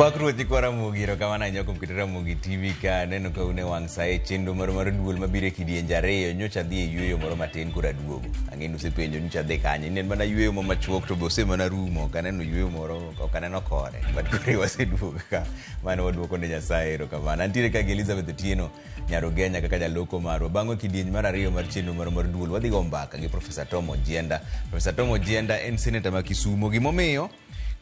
Pakruti kwara mugi ro kawana nyoko mkitera mugi TV ka neno ka une wang sae chendo mar duol mabire kidienja reyo nyocha dhi yueyo moro matin kura duogo ang'enu sepenjo nyocha dhi kanye nen mana yueyo mo machuok to bose mana rumo kaneno yueyo moro kaneno kore but kore waseduogo ka mano waduoko ne Nyasaye ro kamana antiere ka Elizabeth Tieno Nyarogenya kaka jaloko marwa bango kidieny mar ariyo mar chendo mar duol wadhi go mbaka gi Professor Tom Ojienda. Professor Tom Ojienda en senator ma Kisumo gimomiyo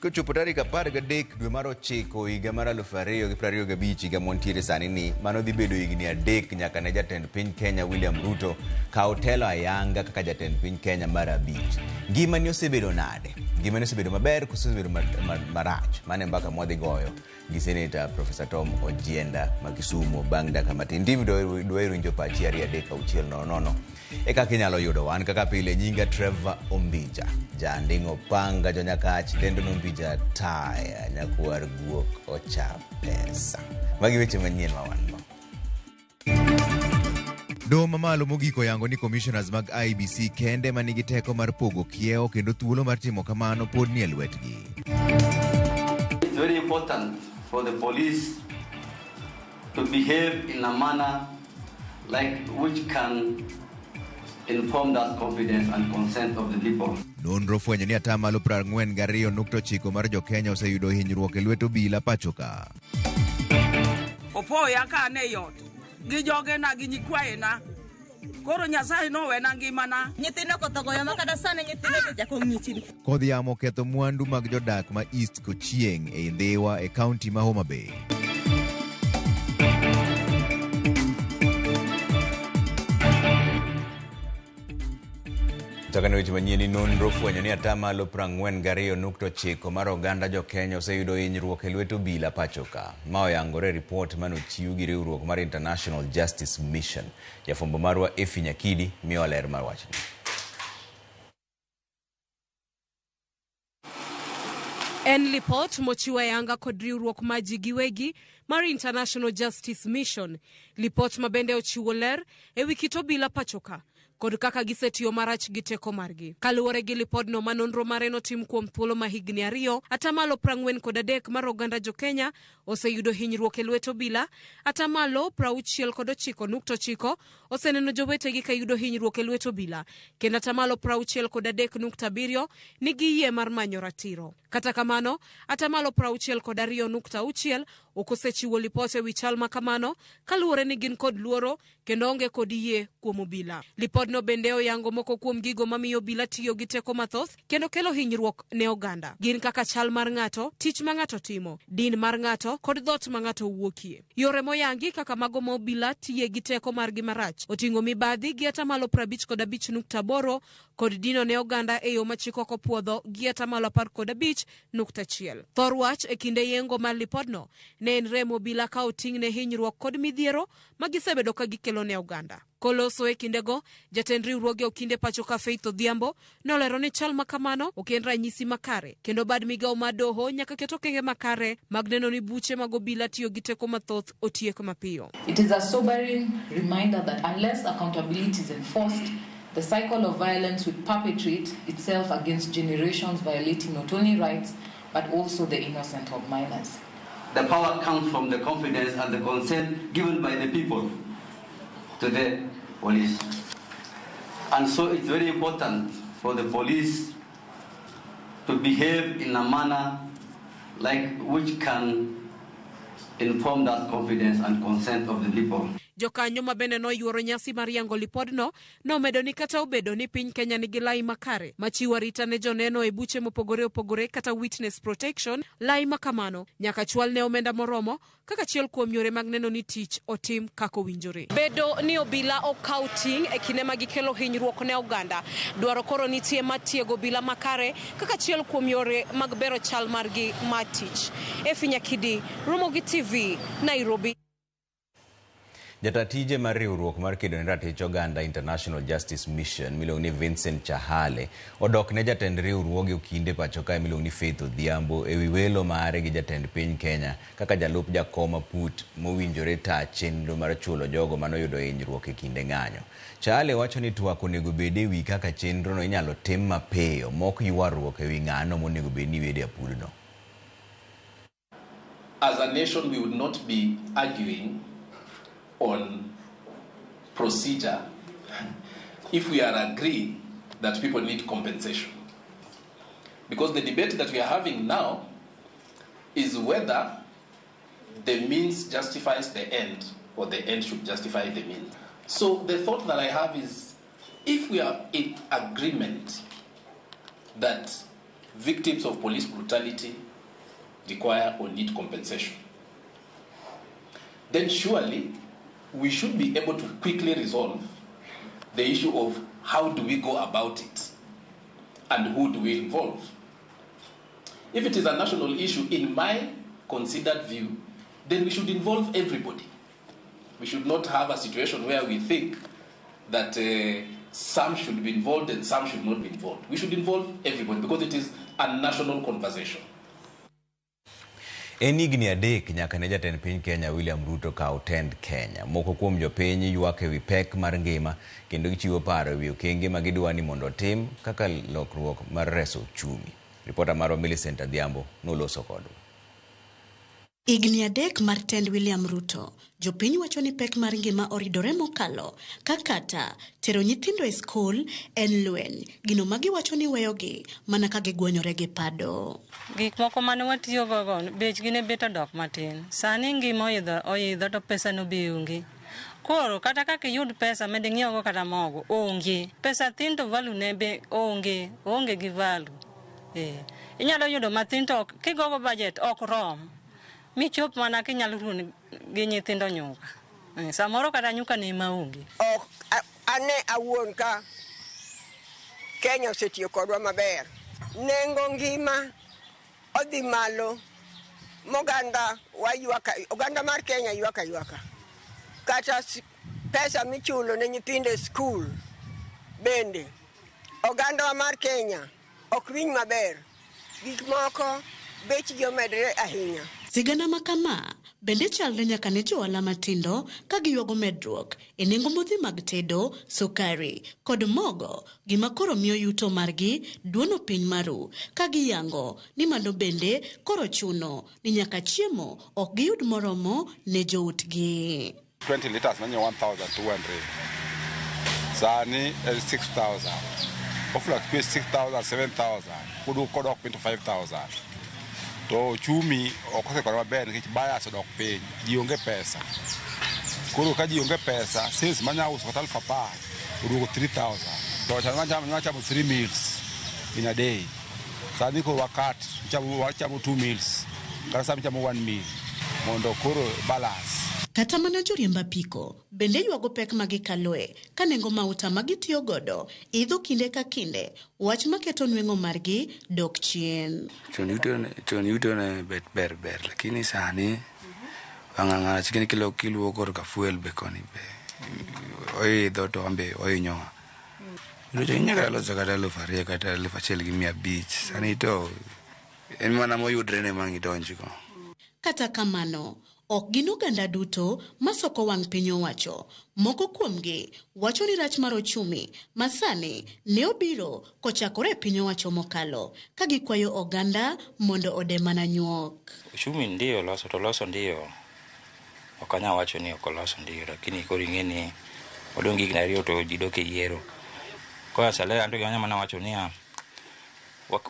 kochopo tarik 13 dwe mar 9 higa mar 2025 higa montiere sani ni mano dhi bedo higni 3 nyaka ne jatend piny Kenya William Ruto ka otelo ayanga kaka jatend piny Kenya mar 5. Ngimani osebedo nade? Ngimani osebedo maber koso osebedo marach? Mane mbaka mwadhi goyo gi Senator Professor Tom Ojienda ma Kisumo bang' dakika matin. Ndimi dwaro winjo pachi 2-3-6-0 eka kinyalo yudo wan kaka pile nyinga Trevor Ombija jandingo panga jonyakach dendo nombija taya nyakuar guok ocha pesa magi weche manyien ma wan go. Doho mamalo mogiko yango ni commissioners mag IBC kende manigi teko mar pogo kiewo kendo thuolo mar timo kamano pod ni e lwetgi. It's very important for the police to behave in a manner like which can inform that confidence and consent of the people. Nonro fwenyo ni atamalo 42.9 mar jo-Kenya oseyudo hinyruok e lwet obila pachoka. Opoya ka ne yot gi joge na gi nyikwaye na koro Nyasaye no wena ngimana nyithindo kotogoyo makata sane nyithindo ke jako ng'ichini. Kodh yamo ketho mwandu mag jodak ma East Kochieng e Ndhewa e kaunti ma Homa Bay. Takano weche manyien nonro fwenyo ni atamalo 42.9 mar oganda jo-Kenya oseyudo hinyruok e lwet obila pachoka. Ma oyangore report manochiw gi riwruok mar International Justice Mission. Jafwambo marwa Efi Nyakidi miyo ler mar wachni. En report mochiwa yanga kod riwruok ma ji giwegi mar International Justice Mission. Report mabende ochiwo ler e wi kit obila pachoka kod kaka gisetiyo marach gi teko margi. Kaluwore gi lipodno manonro mare notim kuom thuolo ma higni 2, atamalo 43 mar oganda jo-Kenya oseyudo hinyruok e lwet obila, atamalo 69.9 oseneno jowetegi ka yudo hinyruok e lwet obila, kendo atamalo 63.7 nigi yie mar manyo ratiro. Kata kamano, atamalo 62.6 okosechiwo lipote wi chal ma kamano kaluwore ni gin kod luoro kendo onge kod yie kuom obila. Lipodno bende oyango moko kuom gigo mamiyo obila tiyo gi teko mathoth kendo kelo hinyruok ne oganda. Gin kaka chal mar ng'ato, tich ma ng'ato timo, din mar ng'ato kod dhot ma ng'ato wuokie. Yore moyangi kaka mago ma obila tiye gi teko margi marach oting'o mibadhi gi atamalo 55.8 kod dino ne oganda e yo machik ok opuodho gi atamalo 15.1. Thor wach e kinde yengo mar lipodno ne en remo obila ka oting' ne hinyruok kod midhiero magisebedo ka gikelo ne oganda. Koloso e kindego, jatend riwruoge okinde pachoka Faith Odhiambo nolero ni chal makamano ok en ranyisi makare kendo bad migawo mar doho nyaka keto kenge makare mag neno ni buche mag obila tiyo gi teko mathoth otiek mapiyo. It is a sobering reminder that unless accountability is enforced, the cycle of violence will perpetuate itself against generations, violating not only rights but also the innocent of minors. The power comes from the confidence and the consent given by the people to the police. And so it's very important for the police to behave in a manner like which can inform that confidence and consent of the people. Jokanyo mabende no yuoro nyasi mar yango lipodno nomedo ni kata obedo ni piny Kenya nigi lai makare machiwo arita ne joneno e buche mopogore opogore kata witness protection, lai makamano nyaka chwal ne omenda moromo kaka chiel kuom yore mag neno ni tich otim kako winjore. Bedo ni obila okaw ting' e kinde ma gikelo hinyruok ne oganda dwaro koro nitie matiego obila makare kaka chiel kuom yore mag bero chal margi mar tich. Efi Nyakidi, Rumogi TV, Nairobi. Jatatije mar riwruok mar kedo ne ratich oganda International Justice Mission miluongo ni Vincent Chahale odok ne jatend riwruoge okinde pachoka miluongo ni Faith Odhiambo e wi welo mare gi jatend piny Kenya kaka jalup jakoma put mowinjore ta chenro mar chulo jogo manoyudo hinyruok e kinde ng'anyo. Chahale wacho ni twak onego bede wi kaka chenro no inyalo tim mapiyo mok ywaruok e wi ng'ano monego bed ni wede apudno. as a nation, we would not be arguing on procedure if we are agreed that people need compensation. Because the debate that we are having now is whether the means justifies the end or the end should justify the means. So the thought that I have is, if we are in agreement that victims of police brutality require or need compensation, then surely we should be able to quickly resolve the issue of how do we go about it and who do we involve. If it is a national issue, in my considered view, then we should involve everybody. We should not have a situation where we think that some should be involved and some should not be involved. We should involve everybody because it is a national conversation. En higni adek nyaka ne jatend piny Kenya William Ruto kaw tend Kenya. Moko kuom jopiny ywak ewi pek mar ngima kendo gichiwo paro ewi okenge ma gidwa ni mondo otim kaka lokruok mar reso uchumi. Ripota marwa Millicent Adhiambo noloso kodwa. Higni adek mar tend William Ruto, jopiny wacho ni pek mar ngima oridore mokalo, kakata tero nyithindo e skul en lweny, gino magi wacho ni weyogi mana ka gigwonyore gi pado. Gik moko mane watiyo gogo bechgi ne bet odok matin. Sani ngima oyidho to pesa no be onge. Koro kata kaka yud pesa mede ng'iewo go kata mogo onge. Pesa thin to value ne be onge gi value. Inyalo yudo mathin to kigogo budget ok rom. Michop mana kinyalo ruon gi nyithindo nyuka. Samoro kata nyuka ne maonge. Ane awuon ka Kenya osetiyo kodwa maber. Nengo ngima odhi malo moganda oganda mar Kenya ywaka. Kata pesa michulo ne nyithindo e skul bende oganda mar Kenya ok winj maber. Gik moko bechgi omedre ahinya. Sigana makama bende chalre nyaka ne johala matindo ka giywago medruok e nengo modhi mag tedo, sukari kod mogo, gima koro miyo yuto margi duono piny maru ka giyango ni mano bende koro chuno ni nyaka chiemo ok giyud moromo ne joutgi. 20 liters nanye 1,200. Sani 6,000. Ofla kwe 6,000, 7,000. Kudu kodok pinto 5,000. To chumi okose kwa maber nikech baya sodok piny, jionge pesa. Kuro ka jionge pesa, sales manya uso kata 1,000, udugo 3,000. To chamo 3 meals in a day. Sani ko wakati, chamo 2 meals. Kata sami chamo 1 meal. Mondo kuro balance. Kata mana joriemba piko, bende ywago pek magikaloe, ka nengo mauta magitiyo godo, idho kinde ka kinde, wach maketo nweng'o margi dok chien. Chon yuto ne bet ber, lakini sani, wang'ang'ana chikini kiluo koro ka fuel be koni be, oidho to ambe oinyoa. Yuto inyaka loso kata 2,000 kata 1,500, sani to, en mana moyudre ne mangi donjiko. Kata kamano, ok gin oganda duto masoko wang' piny owacho. Moko kuomgi wacho ni rach mar ochumi masani ne obiro kochakore piny owacho mokalo ka gikwayo oganda mondo ode mana nyuok. Uchumi ndio loso ndio. Okanya wacho ni okoloso ndio, lakini koro ing'eni odongi gik ariyo to jidoke yiero. Kwa sale anto ganya mana wacho ni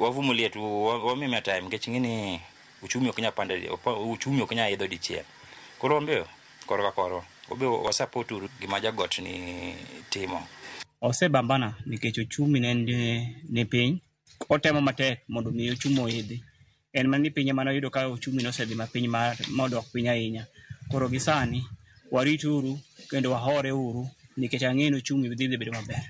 wavumulie tu wamime time nikech ing'eni uchumi okanya pande uchumi okanya idho dichiel. Koro mbeo koro obe wasapotu gima jagot ni timo. Osebambana nikech uchumi ne piny otemo matek mondo mi uchumi oidhi. En mani piny mano yudo ka uchumi no osedhi mapiny modok piny ahinya. Koro gisani warituru kendo wahore uru nikech ang'eno uchumi dhi bedo maber.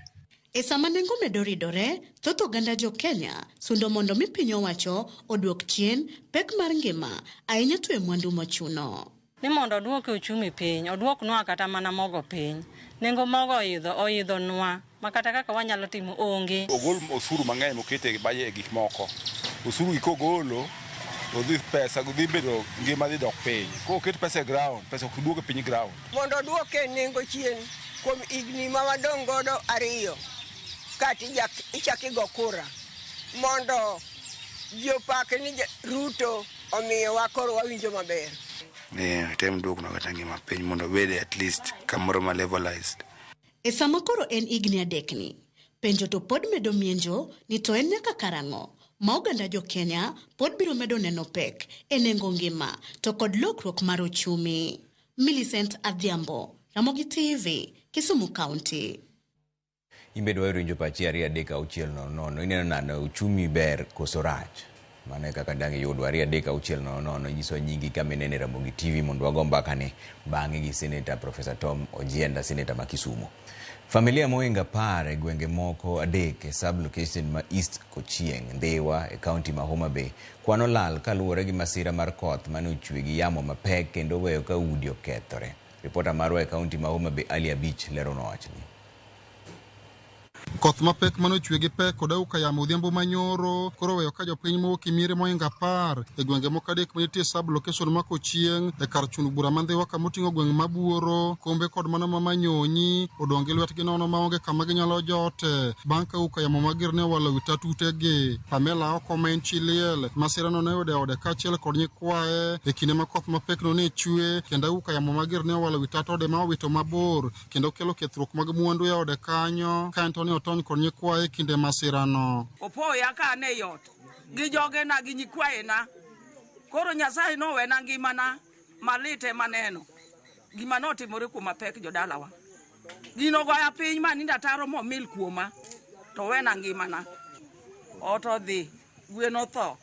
E sama nengo medo ridore, thoth oganda jo Kenya sundo mondo mi piny owacho oduok chien pek mar ngima ahinya to e mwandu mochuno. Ni mondo oduok uchumi piny, oduok nwa kata mana mogo piny. Nengo mogo oidho nwa, makata kaka wanyalo timo onge. Ogol osuru mang'eny mokete baye gik moko. Osuru gikogolo, odhi pesa dhi bedo ngima dhi dok piny. Ko oket pesa e ground, pesa ok duogo piny ground. Mondo oduoke nengo chien kuom higni ma wadong' godo 2. Kati ichaki go kura mondo jopake ni Ruto omiyo wakoro wawinjo maber. Tem duok no kata ngima piny mondo bede at least kamoro ma levelized. E sama koro en igni adekni, penjo to pod medo mienjo ni to en nyaka karang'o ma oganda jo Kenya pod biro medo neno pek e nengo ngima to kod lokruok mar ochumi. Millicent Adhiambo, Ramogi TV, Kisumu County. Imbedo wa rinjo pachi 2-3-6 ineno nano uchumi ber koso rach. Mane kaka dangi yudwa 2-3-6 nyiso nyingi kama inene Ramogi TV mondo wagomba kane bangi gi Senator Professor Tom Ojienda, Senator ma Kisumu. Familia moinga pare gwenge moko adek e sub-location ma East Kochieng, Ndewa e county ma Homa Bay kwano lal kaluwore gi masira mar koth mane ochwe gi yamo mapek kendo weyo ka udi okethore. Reporter marwa e county ma Homa Bay Ali Abich lero nowachni. Koth mapek mano chwe gi pek koda uka yamo odhiambo manyoro koro weyo ka jopiny mowuok Miere moinga par e gwenge moko adek manitie sub location ma Kochieng e kar chuno bura Mandhewa kama oting'o gweng' mabuoro, Kombe kod mano ma Manyonyi odonge lwetgi nono maonge kama ginyalo jote bang' ka uka yamo mager ne owalo wi tatutegi. Pamela Okomen Chiliel masira no ne oyudo ode kaachiel kod nyikwaye e kinde ma koth mapek no ne chwe kendo uka yamo mager ne owalo wi tat ode ma owito mabor kendo kelo kethruok mag mwandu e ode kanyo ka Antonio otony kod nyikwaye kinde masirano. Opoya ka ne yot gi joge na gi nyikwaye na koro Nyasaye no wena ngimana malite maneno gima notimore kuoma pek jodalawa gino goya piny maninda taro momil kuoma to wena ngimana oto dhi gweno tho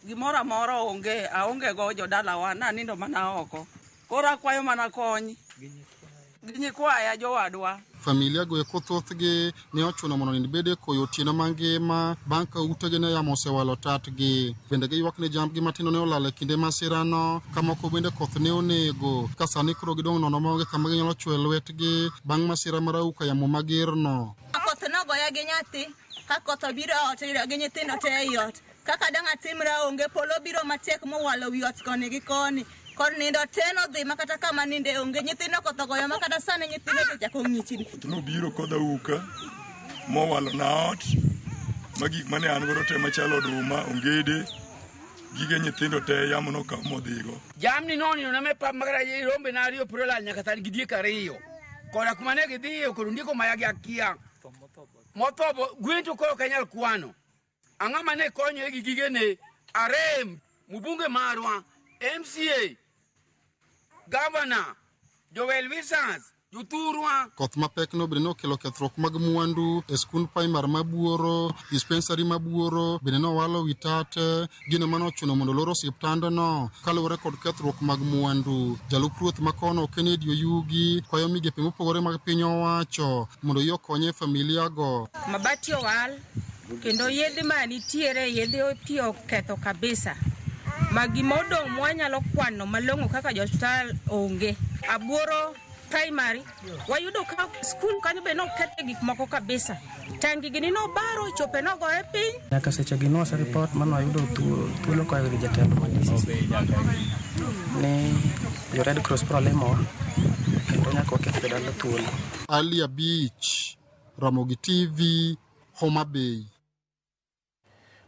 gimora moro aonge go jodalawa na nindo mana oko koro akwayo mana kony gi nyikwaye jowadwa. Familia go eko thothgi ne ochuno mondo nind bede koyo otieno mangima bang' ka utegi ne yamo osewalo tatgi. Bende giywak ne jambgi matindo ne olal e kinde masirano ka moko bende koth ne onego ka sani koro gidong' nono maonge kama ginyalo chwe lwetgi bang' masira mar auka yamo magerno. Koth nogoya gi nyathi ka koth obiro ot gi nyithindo te e ot kaka dang' atimra onge polo biro matek mowalo wi ot koni gi koni kor nindo teno dhi makata kama ninde onge nyithindo koth ogoyo makata sani nyithindo chako ng'ichni. No biro koda uka mowalo na ot magik mane an godo te machalo oduma ongede gige nyithindo te yamo no ka modhigo. Jamni noni no me pa magara rombe na rio prola nyaka tan gidie kariyo kora kuma ne gidhiyo koro ndiko mayagi akia motobo gwento ko kanyal kwano ang'ama ne konyo gi gige ne arem mubunge marwa MCA Governor Joel Visans Juturwa. Koth mapek no bende nokelo kethruok mag mwandu e skund primar mabuoro, dispensary mabuoro, bende nowalo wi tate, gino mano ochuno mondo loro osiptandno kaluwore kod kethruok mag mwandu. Jalup ruoth makono Kennedy Oyugi kwayo migepe mopogore mag piny owacho mondo yo konye familia go. Mabati owal kendo yedhe manitiere yedhe otiyo ketho kabisa. Magimodong mwanyalo kwano malongo kaka hospital onge. Abuoro primary wayudo ka school kanyo be no kete gik moko kabisa. Tangi gini no baro chope no go e piny. Nyaka seche gino sa report mano ayudo thuolo ko e jatelo ma ne yo Red Cross problemo kendo nyaka okete dalo thuolo. Alia Beach, Ramogi TV, Homa Bay.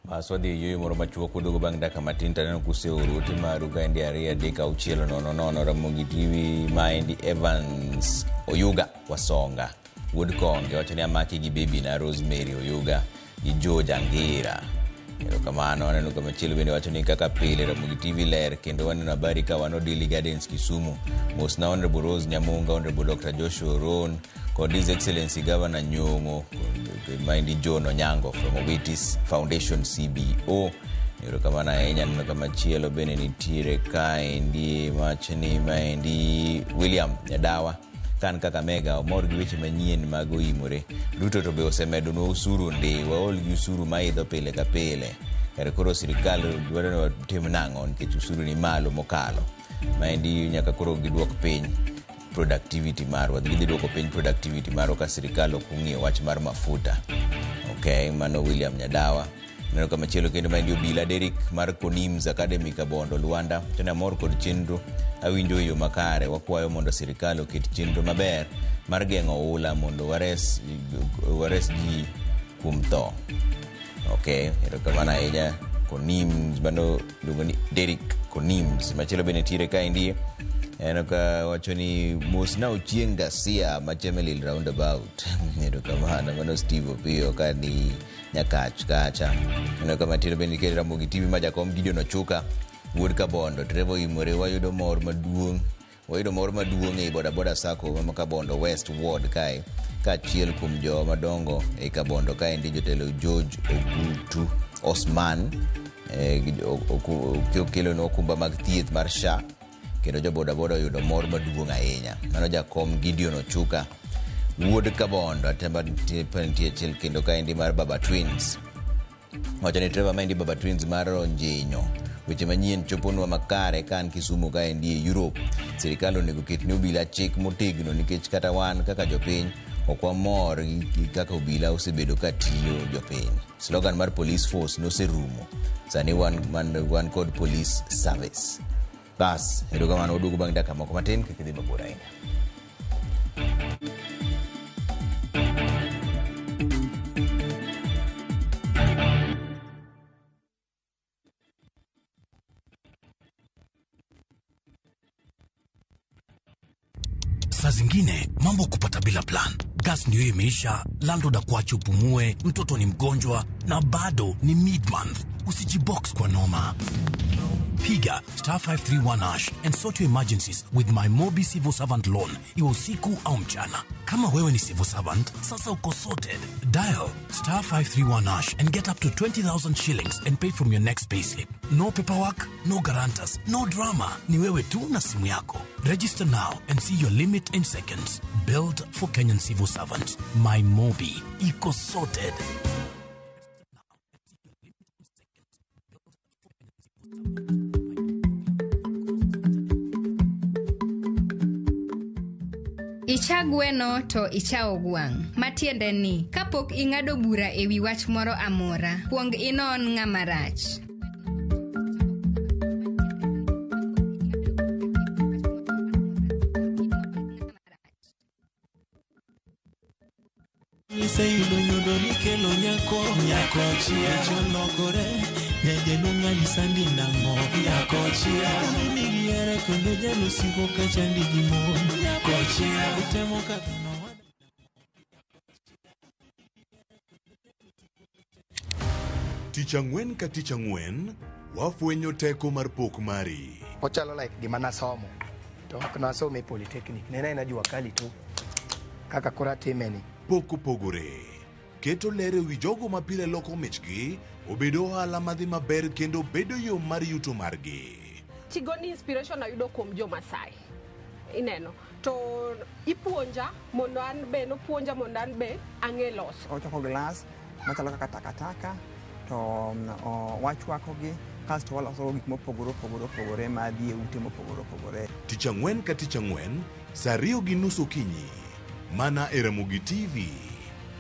Maswadi yoyo moro machuo kudogo bang' daka matin taneno kuse uruti maru ka endi 2-3-6 Ramogi TV maendi Evans Oyuga Wasonga Woodconge wachani amaki gi baby na Rosemary Oyuga gi George Angira. Ero kamano aneno kama chielo bende wachani kaka pile Ramogi TV ler kendo waneno habari ka wano Daily Gardens Kisumu mos na Honorable Rose Nyamunga, Honorable Dr. Joshua Oron kod His Excellency Governor Nyong'o maendi John Onyango from Obitis Foundation CBO. Ero kamano ahinya aneno kama chielo bende nitiere kaendi machani maendi William Nyadawa kan kaka mega omor gi weche manyien mag oimore duto to be osemedo no usuru Ndewa ol gi usuru maidho pile ka pile kare koro sirikal dwaro tim nang'o nikech usuru ni malo mokalo maendi nyaka koro giduok piny productivity marwa gidhi duoko piny productivity marwa ka sirikal okung'iyo wach mar mafuta. Okay, mano William Nyadawa. Neno kama chielo kendo maendi obila Derek mar Konims Academy Kabondo Luanda tena mor kod chenro awinjo yo makare wakwayo mondo sirikal oket chenro maber mar geng'o ula mondo wares ji kuom tho. Okay, ero kamano ahinya Conims bando lugoni Derek Conims machelo benetire kaindi eno ka wacho ni mosna Ochieng Gasia machemelil roundabout eno kama mano Steve Opio kani nyakach kacha eno kama tiro benike Ramogi TV majakom Gideon Ochuka wuod Kabondo Trevo Imore wayudo mor maduong' e boda sako ma Kabondo West Ward kae kachiel kuom jo madongo e Kabondo kae ndi jotelo George Ogutu Osman okelo no okumba mag thieth mar SHA kendo jo boda oyudo mor maduong' ahinya. Mano jakom Gideon Ochuka wuod Kabondo atemba tie chiel kendo kae ndi mar Baba Twins wacho ni Trevor Mendi Baba Twins mar Onjinyo. Weche manyien choponwa makare kan Kisumu kae ndi Europe. Sirikal onego ketne obila chik motegno nikech kata wan kaka jopiny ok wamor gi kaka obila osebedo katiyo jopiny. Slogan mar police force noserumo. Sani wan kod police service. Bas, erokamano oduogo bang' dakika moko matin kik idhi mabor ahinya. Saa zingine mambo kupata bila plan. Gas ndio imeisha, landlord akuache upumue, mtoto ni mgonjwa na bado ni mid-month. Usijibox kwa noma. Piga *531# and sort your emergencies with my Mobi Civil Servant Loan. Iwe usiku au mchana. Kama wewe ni civil servant, sasa uko sorted. Dial *531# and get up to 20,000 shillings and pay from your next payslip. No paperwork, no guarantors, no drama. Ni wewe tu na simu yako. Register now and see your limit in seconds. Built for Kenyan civil servants. My Mobi. Iko sorted. Icha gweno to ichao gwang'. Matiende ni, kapok ing'ado bura ewi wach moro amora, kuong inon ng'ama rach. Tich ang'wen ka tich ang'wen wafwenyo teko mar pok mari. Ochalo like gima nasomo to ok nasome polytechnic, nena inajua kali tu kaka kura timeni. Pok opogore keto lere wi jogo mapile loko michgi obedo ohala madhi maber kendo bedo yo mar yuto margi. Tigoni inspiration ayudo kuom jo Masai ineno to ipuonja mondo an be nopuonja mondo an be ang'e loso. Ochoko glass machalo kaka takataka to wachwakogi kasto waloso gik mopogore madhi e ute mopogore. Tich ang'wen ka tich ang'wen saa 2:30 okinyi mana e Ramogi TV.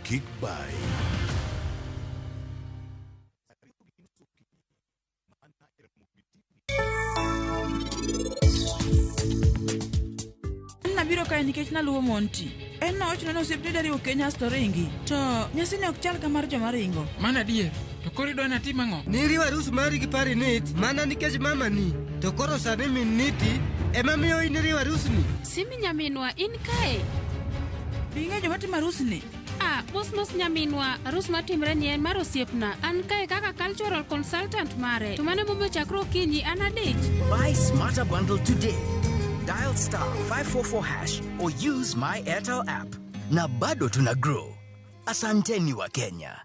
Kik bai. Nabiro kae nikech naluwo Monty. En nowacho ni osiepne dariwo Kenya storingi. To nyasini ok chal ka mar joma ringo. Mana adier. To koro idwa natim ang'o? Niriwo arus mari gi pari nit mana nikech mama ni. To koro sani min niti ema miyo iniriwo arusni. Simi nyaminwa in kae. Bing'e joma timo arusni. Mos nyaminwa, arus matimre ni en mar osiepna. An kae kaka cultural consultant mare. To mane momo chakro okinyi an adich. Buy Smarter Bundle today. Dial *544# or use my Airtel app. Na bado tuna grow. Asanteni wa Kenya.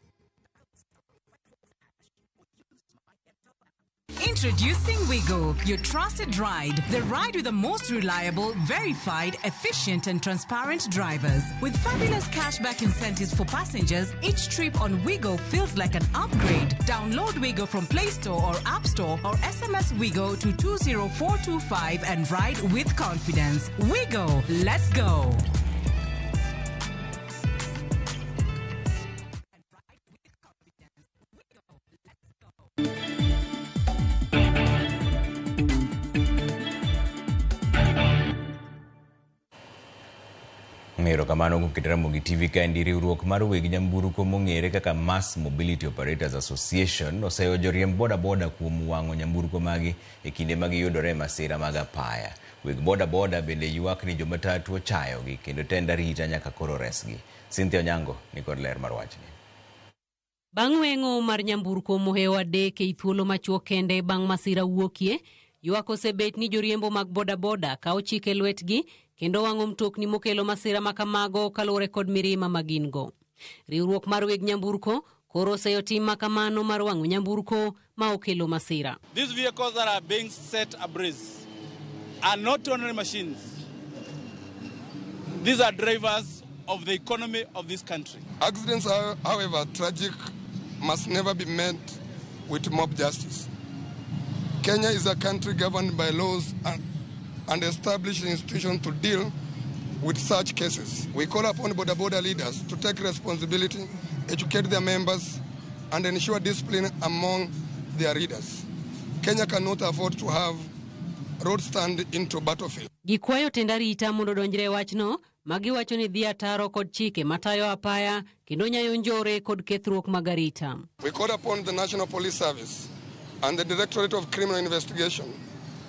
Introducing Wigo, your trusted ride. The ride with the most reliable, verified, efficient and transparent drivers. With fabulous cashback incentives for passengers, each trip on Wigo feels like an upgrade. Download Wigo from Play Store or App Store or SMS Wigo to 20425 and ride with confidence. Wigo, let's go. Erokamano kuom keto Ramogi TV ka ndi riwruok mar weg nyamburko mong'ere kaka Mass Mobility Operators Association oseyo joriemb boda boda kuom wang'o nyamburko magi e kinde ma giyudore masira mag apaya. Weg boda boda bende ywak ni Matatu ochayogi kendo tenda rita nyaka koro resgi. Cynthia Onyango ni kod ler mar wachni. Bang' weng'o mar nyamburko mohewa adek e thuolo machuok kende bang' masira wuokie, ywak osebet ni joriembo mag boda boda kawo chik e lwetgi kendo wang'o mtokni mokelo masira makamago kaluwore kod mirima magingo. Riwruok mar weg nyamburko koro oseyo tim makamano mar wang'o nyamburko ma okelo masira. These vehicles that are being set ablaze are not ordinary machines. These are drivers of the economy of this country. Accidents, however tragic, must never be met with mob justice. Kenya is a country governed by laws and established institutions to deal with such cases. We call upon boda boda leaders to take responsibility, educate their members, and ensure discipline among their leaders. Kenya cannot afford to have roads turned into battlefield. Gikwayo tenda rita mondo donjre wachno, magiwacho ni dhi ataro kod chike matayo apaya kendo nyayo njore kod kethruok magarita. We call upon the National Police Service and the Directorate of Criminal Investigation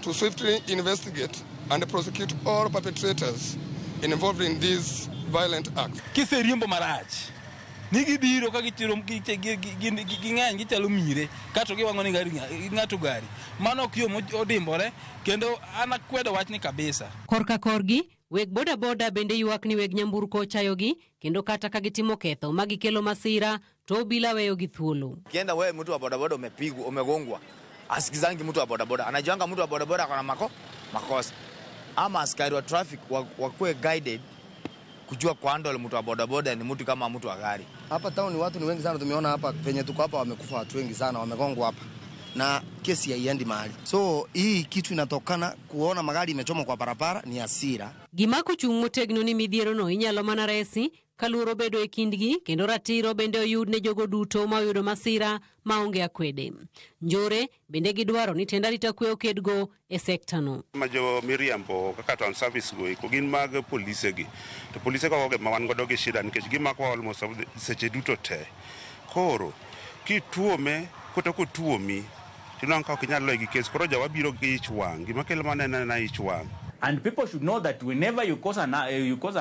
to swiftly investigate and prosecute all perpetrators involved in these violent acts. Kiseriembo marach. Nigi biro ka gitiro ging'eny gichalo mire kato giwang'o ni gari ng'ato gari. Mano ok yo odimbore kendo ana kwedo wachni kabisa. Korka korgi, weg boda boda bende ywak ni weg nyamburko chayogi kendo kata ka gitimo ketho magikelo masira to bila weyo gi thuolo. Kienda wewe mtu wa boda boda umepigwa, umegongwa. Asikizangi mtu wa boda boda. Anajianga mtu wa boda boda akona makosa. Ama askari wa traffic wakuwe guided kujua kuhandle mtu wa boda boda ni mtu kama mtu wa gari. Hapa town watu ni wengi sana, tumeona hapa penye tuko hapa wamekufa watu wengi sana, wamegongwa hapa. Na kesi haiendi mahali. So hii kitu inatokana kuona magari imechoma kwa barabara ni hasira. Gimako chung motegno ni midhiero no inyalo mana resi kaluoro bedo e kindgi kendo ratiro bende oyud ne jogo duto ma oyudo masira maonge akwede. Njore bende gidwaro ni tenda rita kwe okedgo e sekta no. Majo miriambo kaka town service go iko gin mag polise gi. To polise ko ma wan godo gi shida nikech gimako almost seche duto te. Koro kituome kota kutuomi tinanka kinyalo gi case koro jawabiro gi ich wang gima kelo manena na ich wang. And people should know that whenever you cause a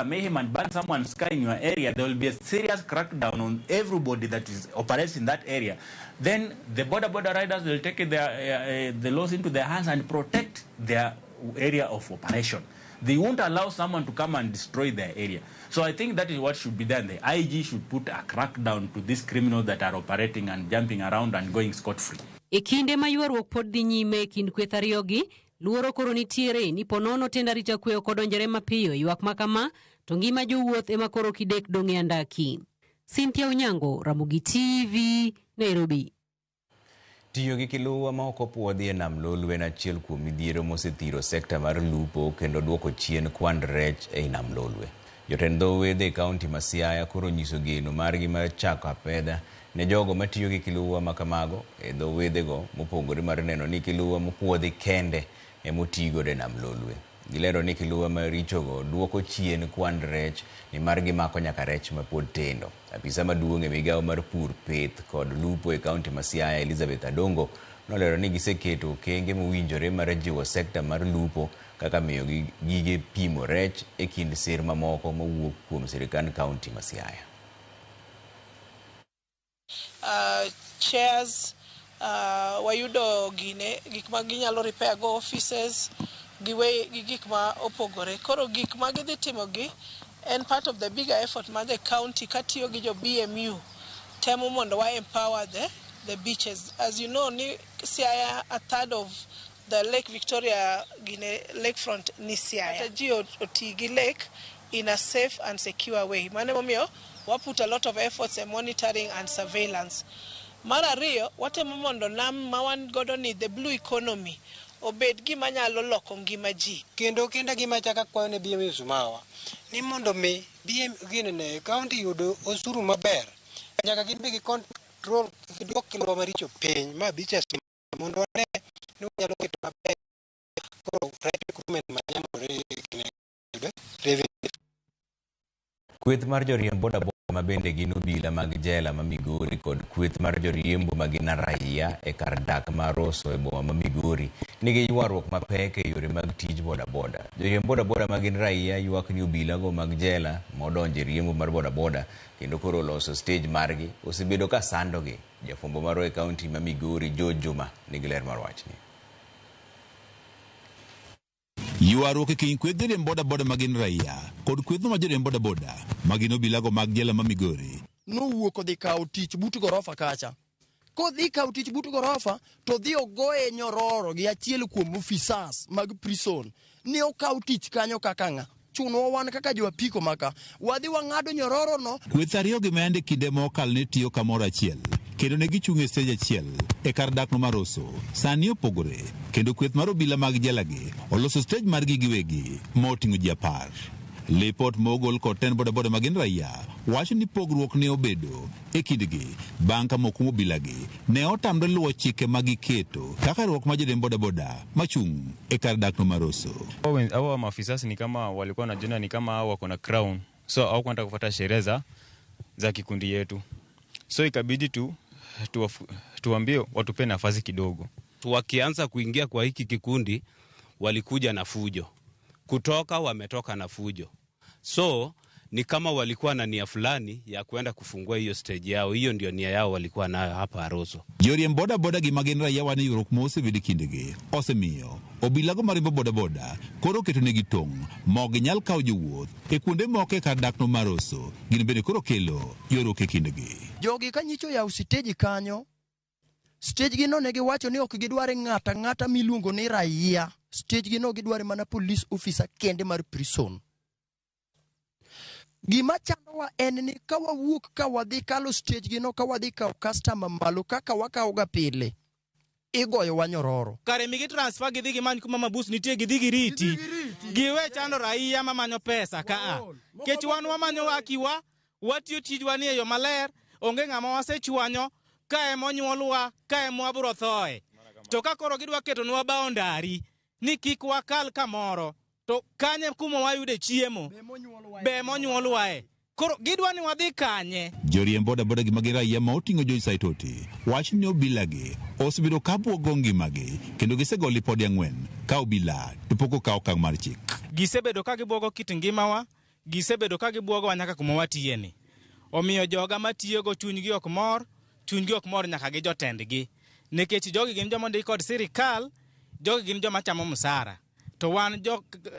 mayhem and burn someone's car in your area, there will be a serious crackdown on everybody that operates in that area. Then the border riders will take the laws into their hands and protect their area of operation. They won't allow someone to come and destroy their area. So I think that is what should be done. The IG should put a crackdown to these criminals that are operating and jumping around and going scot-free. Ekinde mayuarruok pod dhi nyime kind kweth ariyogi, luoro koro nitiere ni ponono tenda rita kwe okodonjore mapiyo ywak makama to ngima jowuoth ema koro kidek dong'e andaki. Cynthia Onyango, Ramogi TV, Nairobi. Tiyo gi kiluwa ma ok opuodhi e nam lolwe en achiel kuom midhiero mosethiro sekta mar lupo kendo duoko chien kwand rech e nam lolwe. Jotend dho wedhe e kaunti ma Siaya koro nyiso geno margi mar chako apedha ne jogo matiyo gi kiluwa makamago e dho wedhego mopogore mar neno ni kiluwa mopuodhi kende emotigo de nam lolwe. Gilero ni kiluwa marichogo duoko chien kwand rech ni margi mako nyaka rech mapod tendo. Apisa maduong' e migawo mar pur, pith kod lupo e kaunti ma Siaya Elizabeth Adongo nolero ni giseketo okenge mowinjore mar jiwo sekta mar lupo kaka miyo gige pimo rech e kind sir mamoko mawuok kuom sirikand kaunti ma Siaya. Chairs wayudo gine gik ma ginyalo repair go offices gi gik ma opogore. Koro gik ma gidhi timo gi en part of the bigger effort ma the county katiyo gi jo BMU temo mondo wa empower the beaches. As you know, ni Siaya a third of the Lake Victoria Guinea lakefront ni Siaya. Ji oti gi lake in a safe and secure way. Mane momiyo we put a lot of efforts in monitoring and surveillance. Mara riyo watemo mondo nam mawan godo ni the blue economy obed gima nyalo loko ngima ji. Kendo gima chaka kwayo ne BMU Sumawa ni mondo me BMU ne county yudo osuru maber nyaka gin be gi control giduok kiluwa maricho piny ma biches mondo ne nyalo keto maber koro private recruitment manyamore revenue Kweth mar joriemb boda ma bende gin obila mag jela ma Migori kod kweth mar joriembo ma gin raia e kar dak mar Rosso e boma ma Migori nigi ywaruok mapek e yore mag tij boda boda. Joriemb boda boda ma gin raia ywak ni obila go mag jela modonje riembo mar boda boda kendo koro loso stage margi osebedo ka sandogi. Jafwambo maro e kaunti ma Migori Juma nigi ler mar wachni. Ywaruok e kind kweth joriemb boda boda magin raia kod kweth ma joriemb boda boda magin obilago mag jela ma Migori nowuok odhi kawo tich but gorofa kacha. Kodhi kawo tich but gorofa to dhi ogoye nyororo gi achiel kuom officers mag prison ni okawo tich kanyo kaka ng'a. Chuno wan kaka jo apiko maka wadhi wang'ado nyororo no. Kweth ariyo gi mende kinde mokal ne tiyo kamoro achiel kendo ne gichung' e stage achiel e kar dak no mar Rosso. Sani opogore kendo kweth mar obila mag jela gi oloso stage margi giwegi moting'o ji 10. Lipot mogol kod ten boda boda magin raia wacho ni pogruok ne obedo e kindgi bang' ka mokwongo obila gi ne otamre luwo chike magiketo kaka ruok ma joriemb boda boda machung' e kar dak no mar Rosso. Hawa maafisa ni kama walikuwa wanajiona ni kama wako na crown, so hawakwenda kufuata sheria za kikundi yetu, so ikabidi tuambie watupe nafasi kidogo. Wakianza kuingia kwa hiki kikundi walikuja na fujo, kutoka wametoka na fujo, so ni kama walikuwa na nia fulani ya kwenda kufungua hiyo stage yao. Hiyo ndio nia yao walikuwa nayo hapa Rosso. Joriemb boda boda gi magin raia wan yurok mosebedi kindegi osemiyo obilago mariembo boda boda koro keto negi tong' mok ginyal kawo jowuoth e kuonde moko e kar dak no mar Rosso. Gin bende koro kelo ywaruok e kindegi. Jogi kanyicho yaw stage kanyo, stage gi no ne giwacho ni ok gidware ng'ata miluongo ni raia. Stage gi no gidware mana police officer kende mar prison. Gima chandowa en ni ka wawuok ka wadhi kalo stage gi no ka wadhi kawo customer malo kaka wakawo ga pile igoyo wanyororo. Kare migi transfer gidhi gimany kuma mabus nitie gidhi giriti. Giwe chando raia mamanyo pesa kaa. Kech wan wamanyo wakiwa watiyo tijwa ni e yo maler onge ng'ama wasechwanyo ka emonyuolwa ka emwabro thoe. To ka koro gidwa ketonwa boundary ni kik wakal kamoro to kanye kuma wayude chiemo be monyuolwae koro gidwa ni wadhi kanye. Joriemb boda boda gi magin raia ma oting'o Joy Saitoti wacho ni obila gi osebedo ka buogo ngimagi kendo gisego lipode 4 ka obila to pok okawo okang' mar chik. Gisebedo ka gibuogo kit ngimawa, gisebedo ka gibuogo nyaka kuma watiyeni. Omiyo joga matiyogo chunygi ok mor nyaka gi jotendgi. Nikech jogi gin joma ndiko kod sirikal, jogi gin joma chamo msara. To wan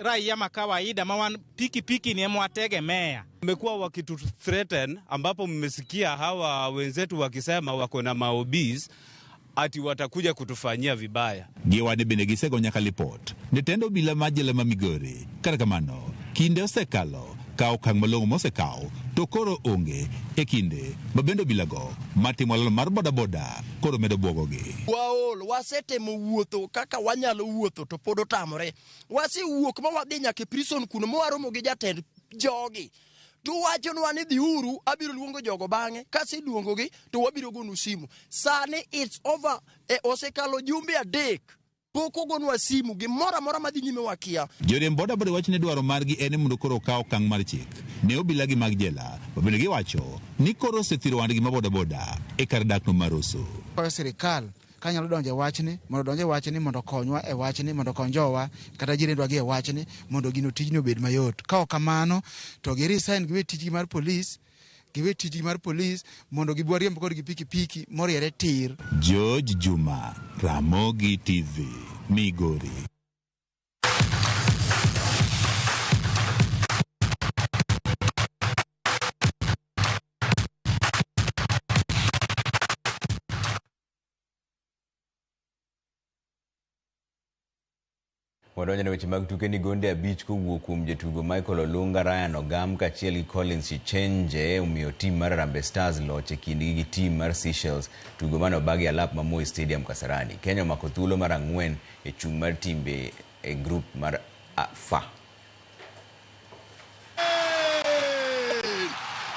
raia ma kawaida ma wan piki ni emwategemea. Mmekuwa wakitu threaten ambapo mmesikia hawa wenzetu wakisema wako na maobis ati watakuja kutufanyia vibaya. Giwade bende gisego nyaka lipot ne tendo obila ma jela ma Migori. Kata kamano kinde osekalo ka okang' malong'o mosekaw to koro onge e kinde mabende obilago matimo lal mar boda boda koro medo buogogi. Wasetemo wuotho kaka wanyalo wuotho to pod otamore. Wasewuok ma wadhi nyaka prison kuno mwaromo gi jatend jogi. To wachonwa ni dhi uru, abiro luongo jogo bang'e. Kasi luongogi to wabiro gonu simu. Sani it's over. Osekalo jumbe 3. Poko gonwa simu gimora mora madhi nyime wakia. Joriemb boda boda wacho ni dwaro margi en mondo koro okaw okang' mar chik ne obila gi mag jela. Bende giwacho ni koro osethiro wandgi ma boda boda e kar dak no mar Rosso. Kwa sirikal kanyalo donje wachni mondo konywa e wachni mondo konjowa kata jirendwa gi e wachni mondo gino tijno obed mayot. Ka ok kamano to gi resign giwe tijgi mar polis mondo gibwa riembo kod gi pikipiki moriere tir. George Juma, Ramogi TV, Migori. Wadonjo ne weche mag tuke ni gonde 5 kowuok kuom jatugo Michael Olunga, Ryan Ogam kachiel gi Collins Chichenje omiyo tim mar Harambee Stars loch e kindgi gi tim mar Seychelles tugo mane obagi alap ma Moi Stadium Kasarani. Kenya omako thuolo mar 4 e chung' mar timbe e group mar F.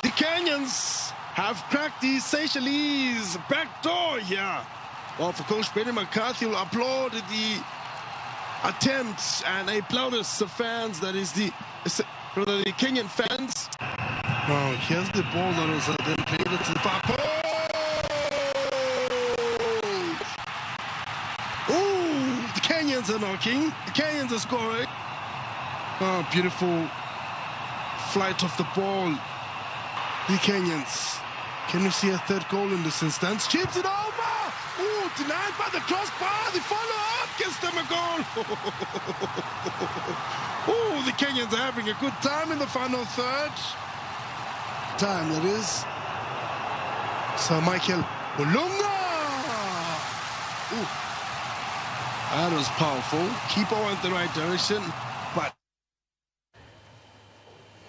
The Kenyans have cracked the Seychelles back door here. Well, for Coach Benny McCarthy will applaud the attempts and applaud the fans, that is the Kenyan fans. Now, here's the ball that was then played to the far post. Oh, the Kenyans are knocking. The Kenyans are scoring. Oh, beautiful flight of the ball. The Kenyans. Can you see a third goal in this instance? Chips it over. Oh, denied by the crossbar. The follow-up gives them a goal. Oh, the Kenyans are having a good time in the final third. Time, that is. Sir Michael Olunga. Ooh. That was powerful. Keeper went the right direction, but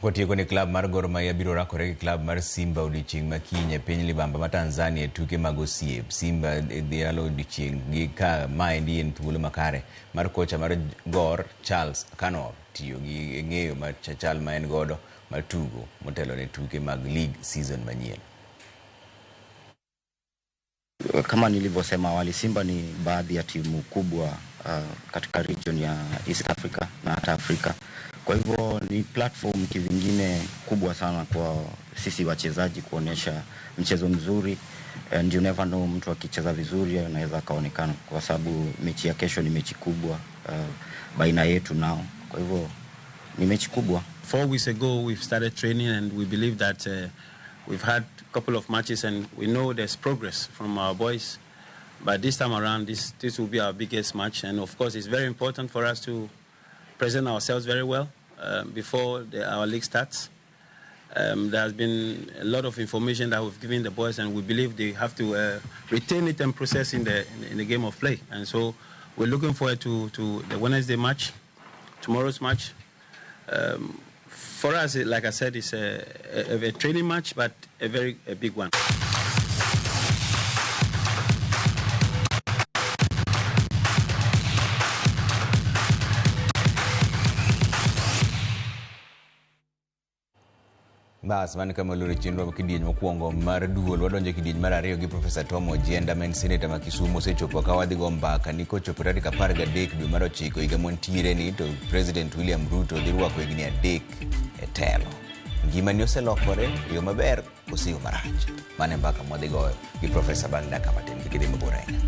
Kotieko ni club mar Gor Mahia biro rakore gi club mar Simba odiochieng' makinye piny libamba ma Tanzania tuke mag osiep. Simba dhialo odiochieng' gi ka maendi en thuolo makare mar kocha mar Gor Charles Kanor tiyo gi ng'eyo ma chal ma en godo mar tugo motelo ne tuke mag league season manyien. Kama nilivyosema awali, Simba ni baadhi ya timu kubwa katika region ya East Africa na hata Afrika. Kwa hivyo ni platform kivingine kubwa sana kwa sisi wachezaji kuonesha mchezo mzuri. And you never know, mtu akicheza vizuri anaweza kaonekana, kwa sababu mechi ya kesho ni mechi kubwa baina yetu nao. Kwa hivyo ni mechi kubwa. 4 weeks ago we've started training and we believe that we've had a couple of matches and we know there's progress from our boys. But this time around, this will be our biggest match, and of course it's very important for us to present ourselves very well before our league starts. There has been a lot of information that we've given the boys, and we believe they have to retain it and process in the game of play. And so we're looking forward to the Wednesday match, tomorrow's match. For us, like I said, it's a training match, but a big one. Bas man kama lori chenro kidieny mokwongo mar duol wadonje kidieny mar ariyo gi Professor Tom Ojienda, men senator ma Kisumu, sechopo ka wadhi go mbaka ni kochopo tarik 13 dwe mar 9 higa montiere ni to President William Ruto dhi rwako higni 3 e telo. Ngima ni oselokore yo maber osiyo marach. Mane mbaka mwadhi goyo gi Professor bang' dakika matin kidhi mabor ahinya.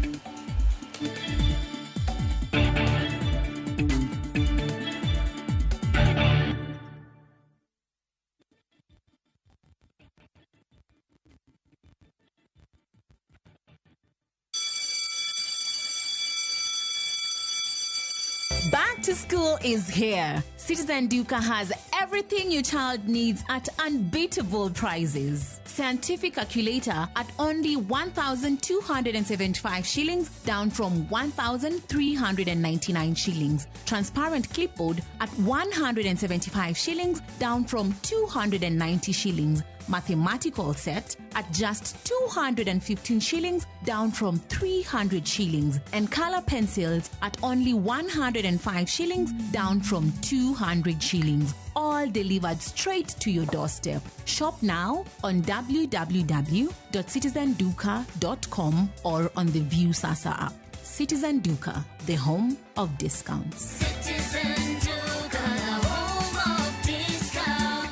Back to school is here. Citizen Duka has everything your child needs at unbeatable prices. Scientific calculator at only 1,275 shillings, down from 1,399 shillings. Transparent clipboard at 175 shillings, down from 290 shillings. Mathematical set at just 215 shillings, down from 300 shillings. And color pencils at only 105 shillings, down from 200 shillings. All delivered straight to your doorstep. Shop now on www.citizenduka.com or on the View Sasa app. Citizen Duka, the home of discounts. Citizen Duka, the home of discounts.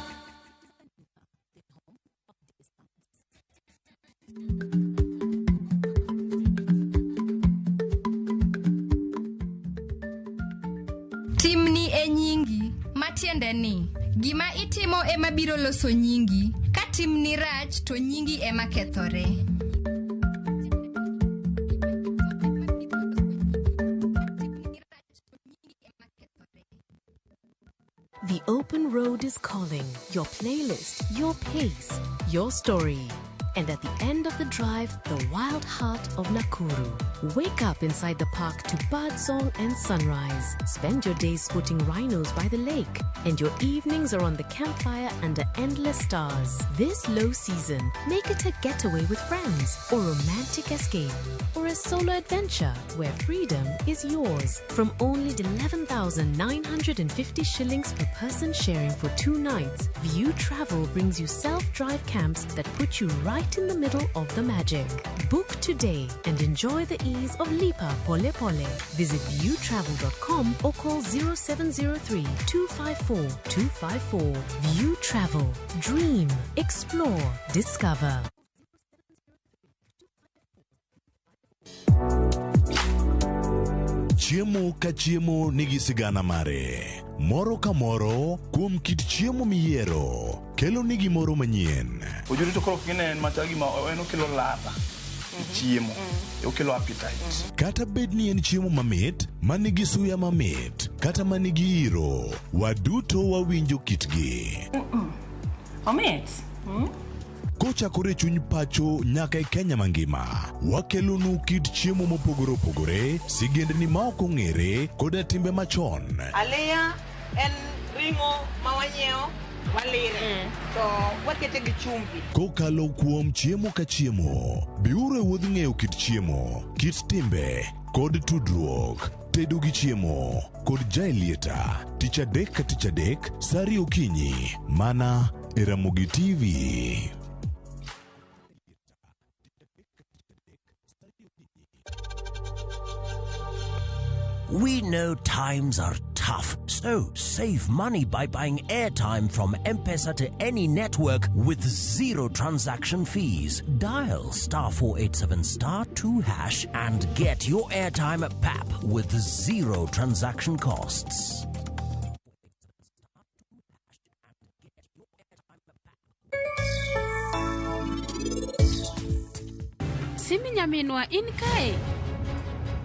Timni e nyingi, matiende ni gima itimo ema biro loso nyingi. Ka timni rach to nyingi ema kethore. The open road is calling. Your playlist, your pace, your story. And at the end of the drive, the wild heart of Nakuru. Wake up inside the park to birdsong and sunrise. Spend your days spotting rhinos by the lake. And your evenings are on the campfire under endless stars. This low season, make it a getaway with friends, or romantic escape, or a solo adventure where freedom is yours. From only 11,950 shillings per person sharing for 2 nights, View Travel brings you self-drive camps that put you right right in the middle of the magic. Book today and enjoy the ease of Lipa Pole Pole. Visit viewtravel.com or call 0703 254 254. View Travel. Dream. Explore. Discover. Chiemo ka chiemo nigi sigana mare. Moro ka moro kuom kit chiemo miyiero kelo nigi moro manyien. Ojuri to koro kine en matagi ma en okelo ladha. Chiemo. Okelo appetite. Kata bed ni en chiemo mamit, manigi suya mamit, kata manigi iro, waduto wawinjo kitgi. Omit. Kochakore chuny pacho nyaka e Kenya mangima, wakelonu kit chiemo mopogore opogore, sigendni ma ok ong'ere koda timbe machon. Aleya en ringo mawanyeo walire. To wakete gi chumbi. Kokalo kuom chiemo ka chiemo, biuru e wuodh ng'eyo kit chiemo, kit timbe, kod tudruok. Tedo gi chiemo, kod jaelieta, tich adek ka tich adek, sari okinyi, mana e Ramogi TV. We know times are tough, so save money by buying airtime from M-Pesa to any network with zero transaction fees. Dial *487*2# and get your airtime PAP with zero transaction costs. Simi nyaminwa in kae?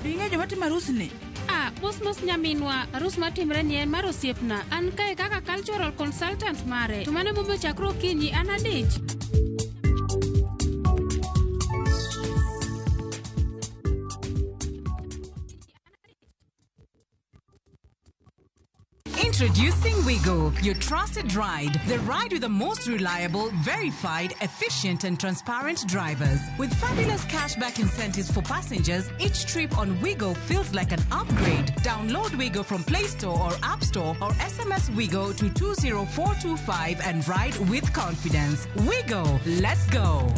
Binge joma timo arusni? Mos nyaminwa, arus matimre ni en mar osiepna. An kae kaka cultural consultant mare. To mane momiyo chakro okinyi an adich. Introducing Wigo, your trusted ride. The ride with the most reliable, verified, efficient, and transparent drivers. With fabulous cashback incentives for passengers, each trip on Wigo feels like an upgrade. Download Wigo from Play Store or App Store or SMS Wigo to 20425 and ride with confidence. Wigo, let's go.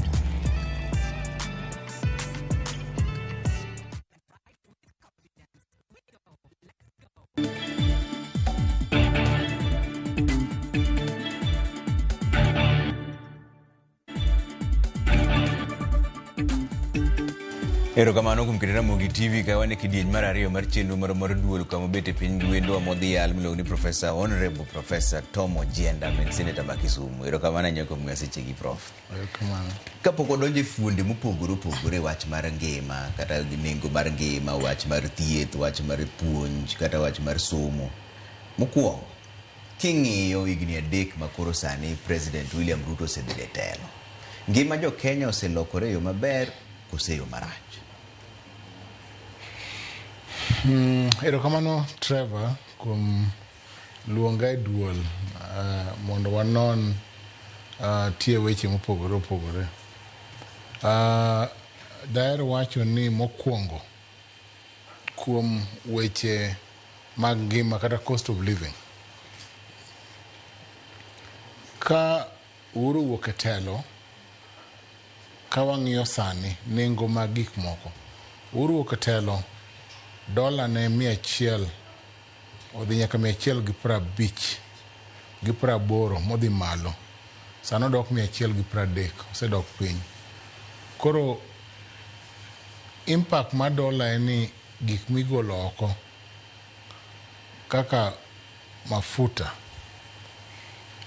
Erokamano kuom keto Ramogi TV ka wan e kidieny mar ariyo mar chenro mar duol kama bet e piny gi wendo modhi yal miluongo ni Professor Honorable Professor Tom Ojienda, men Senator ma Kisumu. Erokamano ahinya kuom seche gi Prof. Erokamano. Kapok odonjo e fuonde mopogore opogore, wach mar ngima kata nengo mar ngima, wach mar thieth, wach mar puonj kata wach mar somo. Mokwongo, king'iyo higni 3 ma koro sani President William Ruto osebedo e telo, ngima jo Kenya oselokore yo maber kose yo marach? Erokamano Trevor kuom luonga e duol mondo wanon tie weche mopogore opogore. Daher wacho ni mokwongo kuom weche mag ngima kata cost of living. Ka Uhuru wuok e telo, ka wang'iyo sani nengo mag gik moko, Uhuru wuok e telo, dola ne 100 odhi nyaka 150 gi 80 modhi malo, sano dok 130, osedok piny. Koro impact ma dola en ni gik migolo oko kaka mafuta,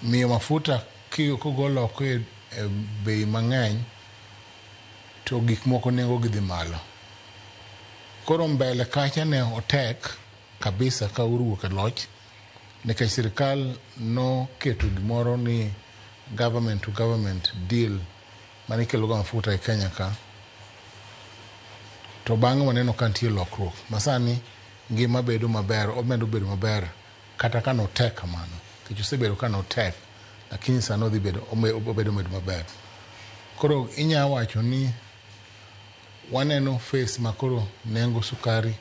miyo mafuta kogolo oko e bei mang'eny, to gik moko nengo gi dhi malo. Koro mbele kacha ne otek kabisa ka Uhuru wuok e loch, nikech sirikal no keto gimoro ni government to government deal mane kelo mafuta e Kenya ka, to bang'e waneno ka nitie lokruok. Masani ngima bedo maber, omedo bedo maber kata ka notek kamano, nikech osebedo ka notek, lakini sani odhi bedo obedo maber. Koro inya wacho ni waneno face makoro nengo sukari,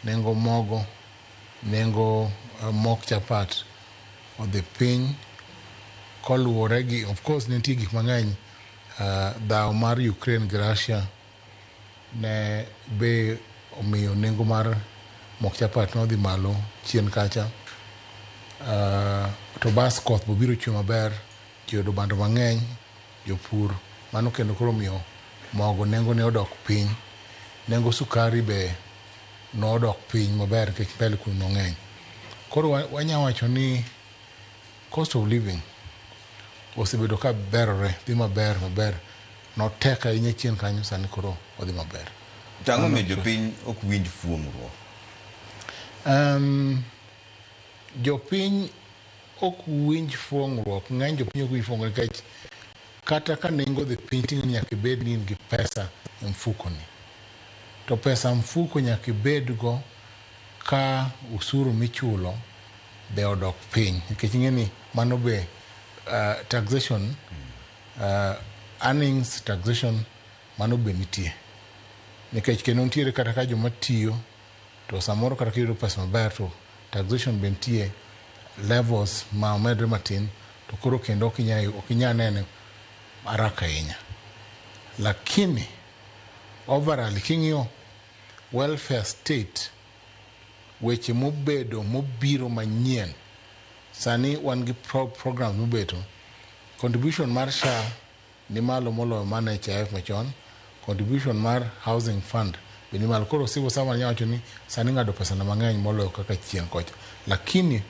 nengo mogo, nengo mok chapat odhi piny koluwore gi, of course nitie gik mang'eny dhaw mar Ukraine gi Russia ne be omiyo nengo mar mok chapat nodhi malo chien kacha. To bas koth bobiro chwe maber, ji oyudo bando mang'eny, jopur, mano kendo koro omiyo mogo nengo ne odok piny. Nengo sukari be nodok piny maber nikech mbele kuno nong'eny. Koro wanyalo wacho ni cost of living osebedo ka berore, dhi maber, notek ahinya chien kanyo, sani koro odhi maber. Tang'o miyo jopiny ok winj fuong'ruok? Jopiny ok winj fuong'ruok, ng'eny jopiny ok winj fuong'ruok nikech kata ka nengo dhi piny ting'o nyaka ibed ni in gi pesa e mfukoni. To pesa mfuko nyaka ibedgo ka usuru michulo be odok piny, nikech ing'e ni mano be taxation, earnings taxation, mano be nitie. Nikech kendo nitiere kata ka joma tiyo to samoro kata kiyudo pesa maber to taxation be nitie levels ma omedre matin, to koro kendo ok inyal nene haraka ahinya. Lakini overall king'iyo welfare state, weche mobiro manyien, sani wan gi program mobeto, contribution mar SHA ni malo moloyo mana HIF machon, contribution mar housing fund be ni malo. Koro civil servant nyalo wacho ni sani ng'ado pesa na mang'eny moloyo kaka chien kocha, lakini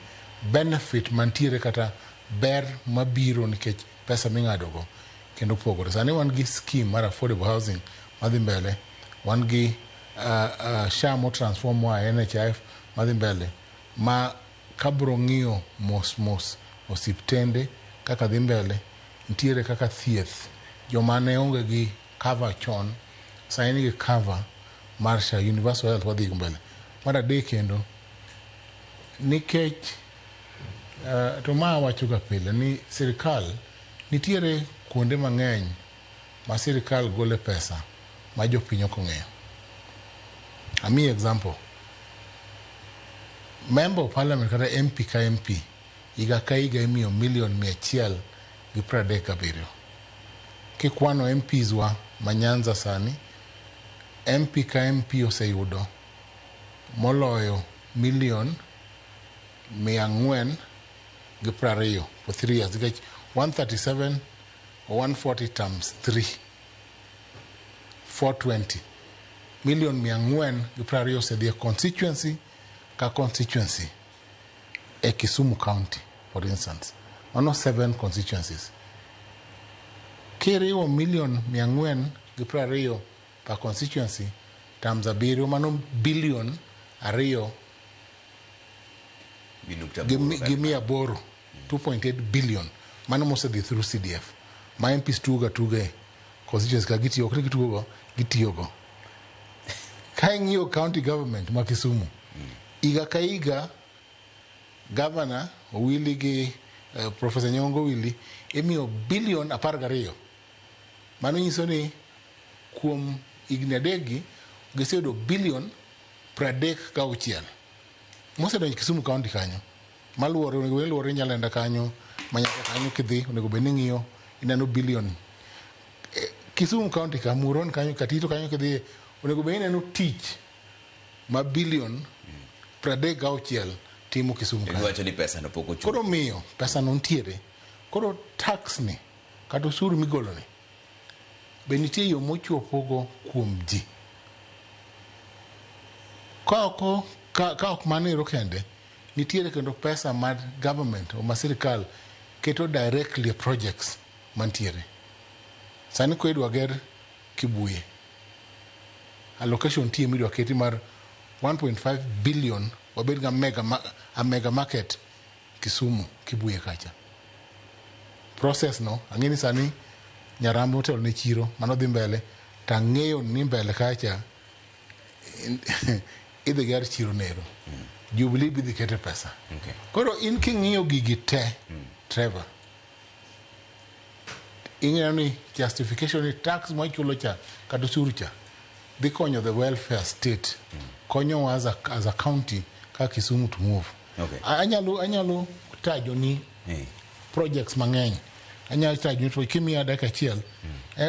benefit mantiere kata ber mabiro nikech pesa ming'adogo kendo pogore. Sani wan gi scheme mar affordable housing madhi mbele, wan gi SHA mo transform wa NHIF madhi mbele, ma kabro ng'iyo mos osiptende kaka dhi mbele, nitiere kaka thieth, joma ne onge gi cover chon sani nigi cover mar SHA, universal health wadhi mbele. Mar adek kendo nikech to ma wacho ga pile ni sirikal nitiere kuonde mang'eny ma sirikal gole pesa ma jopiny ok ong'eyo. Ami example, member of parliament kata MP ka MP higa ka higa imiyo $137,000,000. Kikwano MPs wa Manyanza sani, MP ka MP oseyudo moloyo $420,000,000 for 3 years. Nikech 137 or 140 times 3, 420. $420,000,000 osedhi constituency ka constituency e Kisumu County, for instance. Mano 7 constituencies. Kiriwo $420,000,000 per constituency times 7, mano $2 billion give me a borrow 2.8 billion. Mano mosedhi through CDF. Ma MPs tuga constituency ka gitiyogo. Ka ing'iyo county government ma Kisumu, higa ka higa governor Owili gi Professor Nyong'o Owili imiyo $12 billion. Mano nyiso ni kuom higni adekgi giseyudo $36 mosedonjo Kisumu County kanyo. Maluwore Nyalenda kanyo, Manyaka kanyo kidhi, onego bed ni ng'iyo ineno billion. Kisumu County ka Muron kanyo, Katito kanyo kidhi, onego bed ni ineno tich ma $36 timo Kisumu kanyo. Iwacho ni pesa no pok ochung'. Koro miyo pesa no ntiere. Koro tax ni kata osuru migolo ni be nitie yo mochopogo kuom ji. Ka ok manero kende, nitiere kendo pesa mar government o ma sirikal keto directly projects mantiere. Sani ko idwa ger Kibuye, allocation tie midwa keti mar 1.5 billion wabed ga mega market Kisumu Kibuye kacha. Process no ang'eni sani Nyarambo hotel ne chiro mano dhi mbele, tang'eyo ni mbele kacha idhi ger chiro Nero. Jubilee bidhi kete pesa. Koro in king'iyo gigi te, Trevor, ing'eyo ni justification ni tax ma ichulo cha kata osuru cha dhi konyo the welfare state, konyo as a county ka Kisumu to move. Anyalo tajo ni projects mang'eny. anya cha nyuto kimia dakika achiel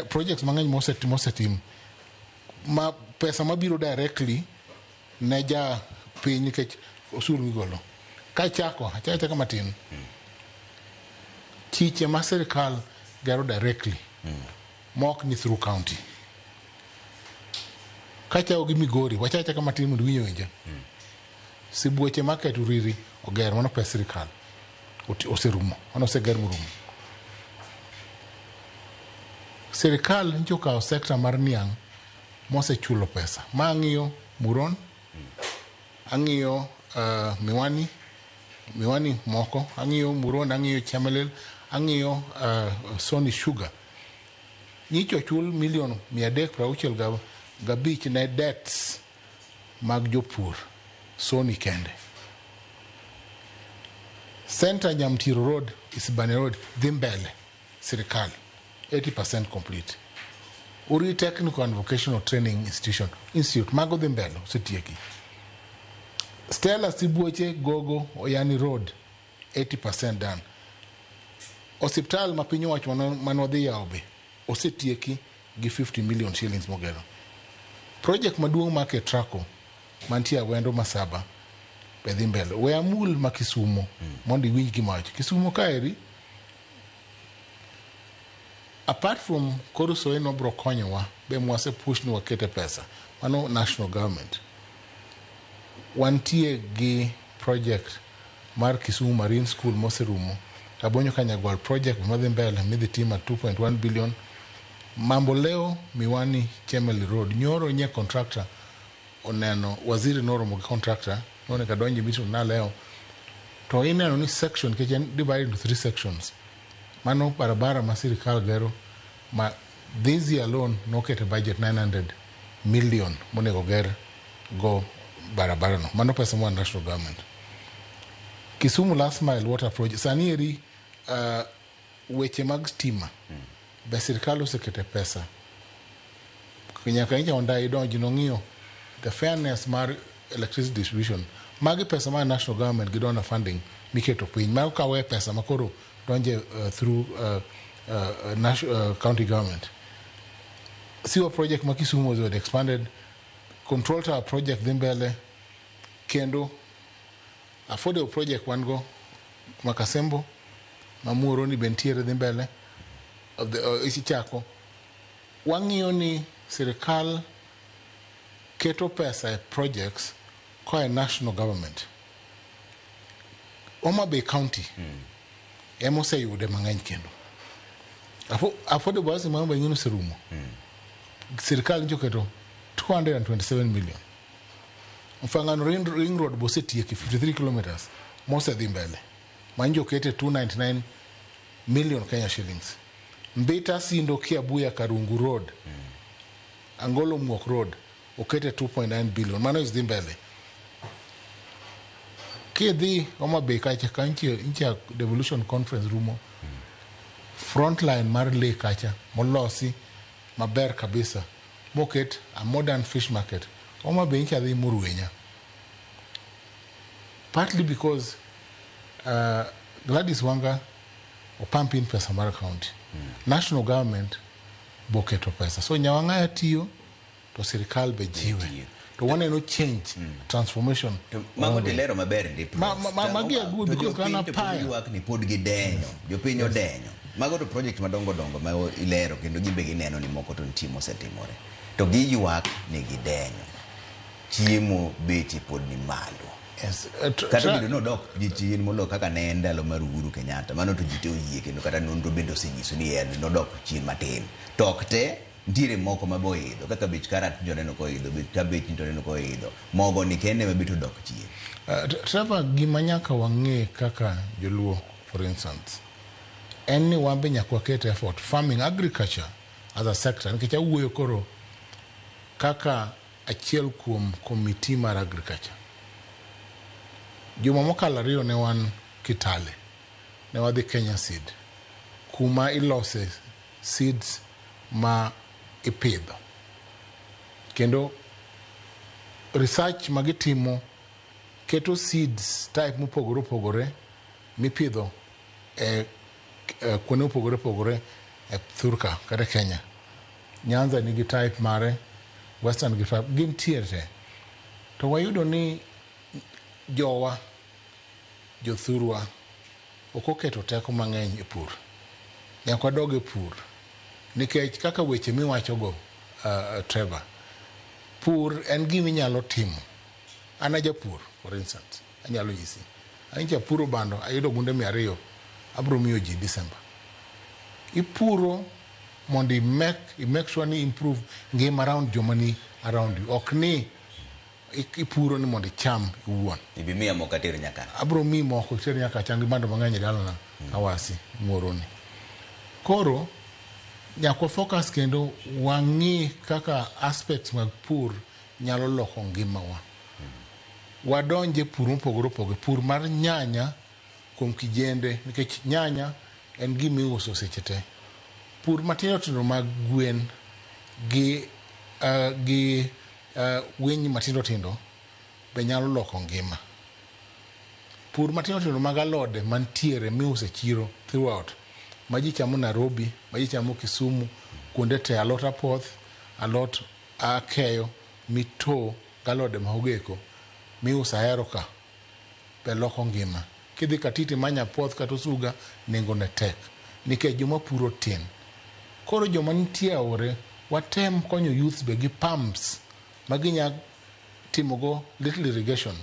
projects mang'eny mosetim ma pesa mabiro directly ne ja piny nikech osuru migolo ka chako achacha matin chiche ma sirikal gero directly mok ni through county kacha gi Migori wachacha kama timu ndwinyo winja sibuoche market uriri oger mano pesa sirikal oserumo mano oseger murumo sirikal ncho kao sekta mar niang mosechulo pesa ma ang'iyo Muron ang'iyo miwani moko ang'iyo Muron ang'iyo Chemelil ang'iyo Sony Sugar nicho chul milion 360 gabich ne debts mag jopur Sony kende Center Nyamtiro Road Isibani Road Dhimbele sirikal 80% complete Uri Technical and Vocational Training Institute mago Dhimbele sitieki Stella Sibuoche Gogo Oyani Road 80% done Hospital mapinyo wach manodhi yaobe osetieki gi 50 million shillings mogero project maduong' market trako mantia wendo Masaba pedhi mbele we amul makisumo mondi winj gimach Kisumo kaeri apart from koruso eno bro konyowa be mwase push ni wakete pesa mano national government wantie gi project mar Kisumu Marine School moserumo Kabonyo Kanyagwal project madhi mbele midhi tima 2.1 billion mambo leo Miwani Chemelil Road nyoro nye contractor oneno waziri noro mo contractor none kadonji mitu na leo to ineno ni section ke divided into 3 sections mano barabara masiri kalgero ma this year alone nokete budget 900 million monego ger go barabara no mano pesa mo national government Kisumu last mile water project sanieri weche mag stima be sirikal osekete pesa nyaka inja onda idonji nong'iyo the fairness mar electricity distribution magi pesa mar national government gidona funding miketo piny ma kawe pesa makoro donje through county government sewer project ma Kisumu was expanded control tower project dhimbele kendo affordable project wango makasembo mamuro ni bentiere dhimbele of the isichako wang'iyo ni sirikal keto pesa projects kwa national government Homa Bay County emo se yude mang'eny kendo affordable mambo ngino serumo sirikal njo keto 227 million mfangano ring road bosetieki 53 kilometers mose dhi mbele manjo kete 299 million Kenya shillings Mbita Sindo Kiabuya Karungu Road Angolo Mwok Road okete 2.9 billion mano is dhimbele kidhi Homa Bay kacha incha devolution conference rumo frontline mar lake kacha molosi maber kabisa moket a modern fish market Homa Bay incha dhi Murwenya partly because Gladys Wanga opump in pesa mar county national government boketo pesa so nyawang'aya tiyo to sirikal be jiwe to waneno change transformation mago dilero maber ndi magi good because kana paya wak ni pod gidenyo jopiny odenyo mago to project madongo ma ilero kendo gibe gineno ni moko to ntimo setimore to giyuak ni gidenyo chiemo beti pod ni malo yes kata bido no dok jitien molo kaka ne ndalo mar Uhuru Kenyatta mano to jite oyie kendo kata nonro bendo sinyiso ni en no dok chien matin tok te ndire moko maboidho kaka bech karat joneno ko idho bech cabbage joneno ko idho mogo ni kende mabito dok chien Trevor gima nyaka wang'e kaka joluo for instance en ni wambe nyaka waket effort farming agriculture as a sector nikech awuoyo koro kaka achiel kuom committee mar agriculture juma mokalo ariyo ne wan Kitale ne wadhi Kenya Seed kuma ilose seeds ma ipidho kendo research magitimo keto seeds type mopogore mipidho kuonde opogore opogore e thurka kata Kenya. Nyanza nigi type mare, Western nigi type, gin tiere. To wayudo ni jowa, jothurwa, ok oketo teko mang'eny e pur. Nyaka wadog e pur. Nikech kaka weche miwachogo, Trevor, pur en gima inyalo timo. An ajapur, for instance, anyalo nyisi. Ancha puro bando, ayudo gunde 200, abro miyo ji December. Ipuro mondo make sure ni improve ngima around jomani around you. Ok ni ipuro ni mondo icham iwuon. Ibimiya moko ater nyaka. Abro miyo moko ater nyaka changi bando mang'eny dalana awasi moroni. Koro nyaka focus kendo wang'i kaka aspects mag pur nyalo loko ngimawa. Wadonje pur mopogore opogore, pur mar nyanya kuom kijende, nikech nyanya en gima iuso seche te. Pur matindo tindo mag gwen gi winy matindo tindo be nyalo loko ngima. Pur matindo tindo mag alode mantiere miuso e chiro throughout, ma ji chamo Nairobi, ma ji chamo Kisumu, kuonde te alot apoth, alot akeyo, mito galode mahogeko miuso Ahero ka be loko ngima. Kidhi Katiti manya poth kata osuga nengo ne tek nikech joma puro tin. Koro joma nitie aore watem konyo youth be gi pumps maginya timogo little irrigation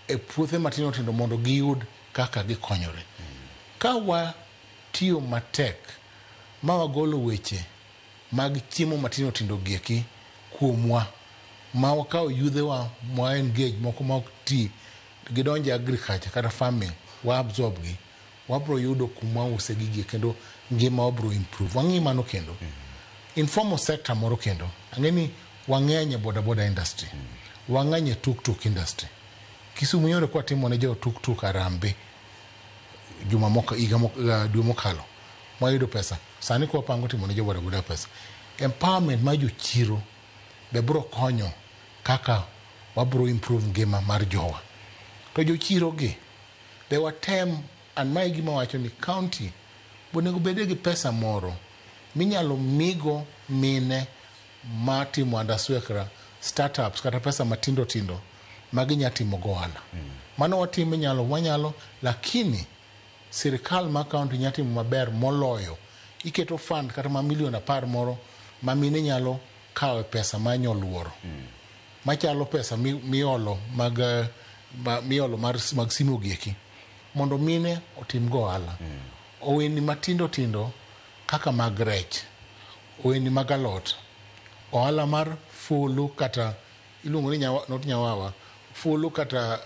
e puothe matindo tindo mondo giyud kaka gikonyore. Ka watiyo matek ma wagolo weche mag chiemo matindo tindo gieki kuomwa, ma wakawo yudhewa mwa engage moko ma ok ti gidonje agriculture kata farming, wa absorb gi, wabro yudo kuma use gigi kendo ngima wabro improve. Wang'i mano kendo. Informal sector moro kendo. Ang'eni wang'enye boda industry. Wang'enye tuk industry. Kisumu yore kwa timo ne jo tuk arambe. Juma moka, dwe mokalo. Mwayudo pesa. Sani kwa pango timo ne jo boda pesa. Empowerment ma jochiro be bro konyo kaka wabro improve ngima mar jowa. To jochiro gi be watem an mae gima wacho ni county bonego bede gi pesa moro minyalo migo mine matimo andaswekra startups kata pesa matindo tindo maginya timo go ohala. Mano watimo wanyalo, lakini sirikal ma county nya timo maber moloyo. Iketo fund kata ma milion 10 moro ma mine nyalo kawo pesa manyoluoro. Machalo pesa miolo mag simo gieki mondo mine otim go ohala. Oweni matindo tindo kaka mag rech, oweni mag alot, ohala mar fulu kata iluongo ni not nyawawa, fulu kata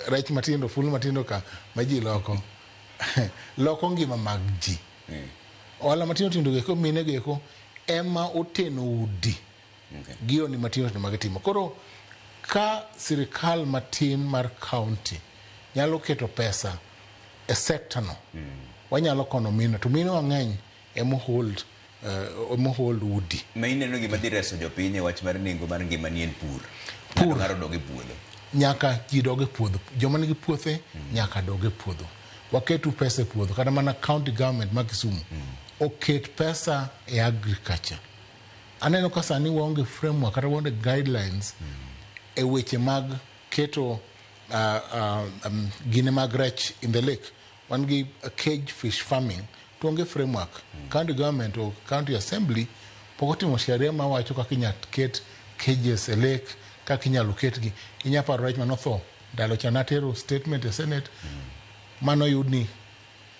rech matindo, fulu matindo ka maji loko loko ngima mag ji. Ohala matindo tindo geko mine geko ema oteno udi giyo ni matindo tindo magitimo. Koro ka sirikal matin mar county nyalo keto pesa e sector no, wanyalo kono mino, to mino wang'eny emo hold udi. Ma ineno gima dhi reso jopiny e wach mar nengo mar ngima ni en pur. Ng'ato doge puodho. Nyaka ji doge puodho. Joma nigi puothe nyaka doge puodho. Waketu pesa e puodho. Kata mana county government ma Kisumu oket pesa e agriculture. Aneno ka sani waonge framework kata waonge guidelines e weche mag keto gine mag rech in the lake. Wan gi cage fish farming to onge framework. County government or county assembly pokotimo sheria ma wacho kaka inya ket cages e lake, kaka inyalo ketgi. Inya paro rech manotho ndalo cha natero statement e Senate mano yudni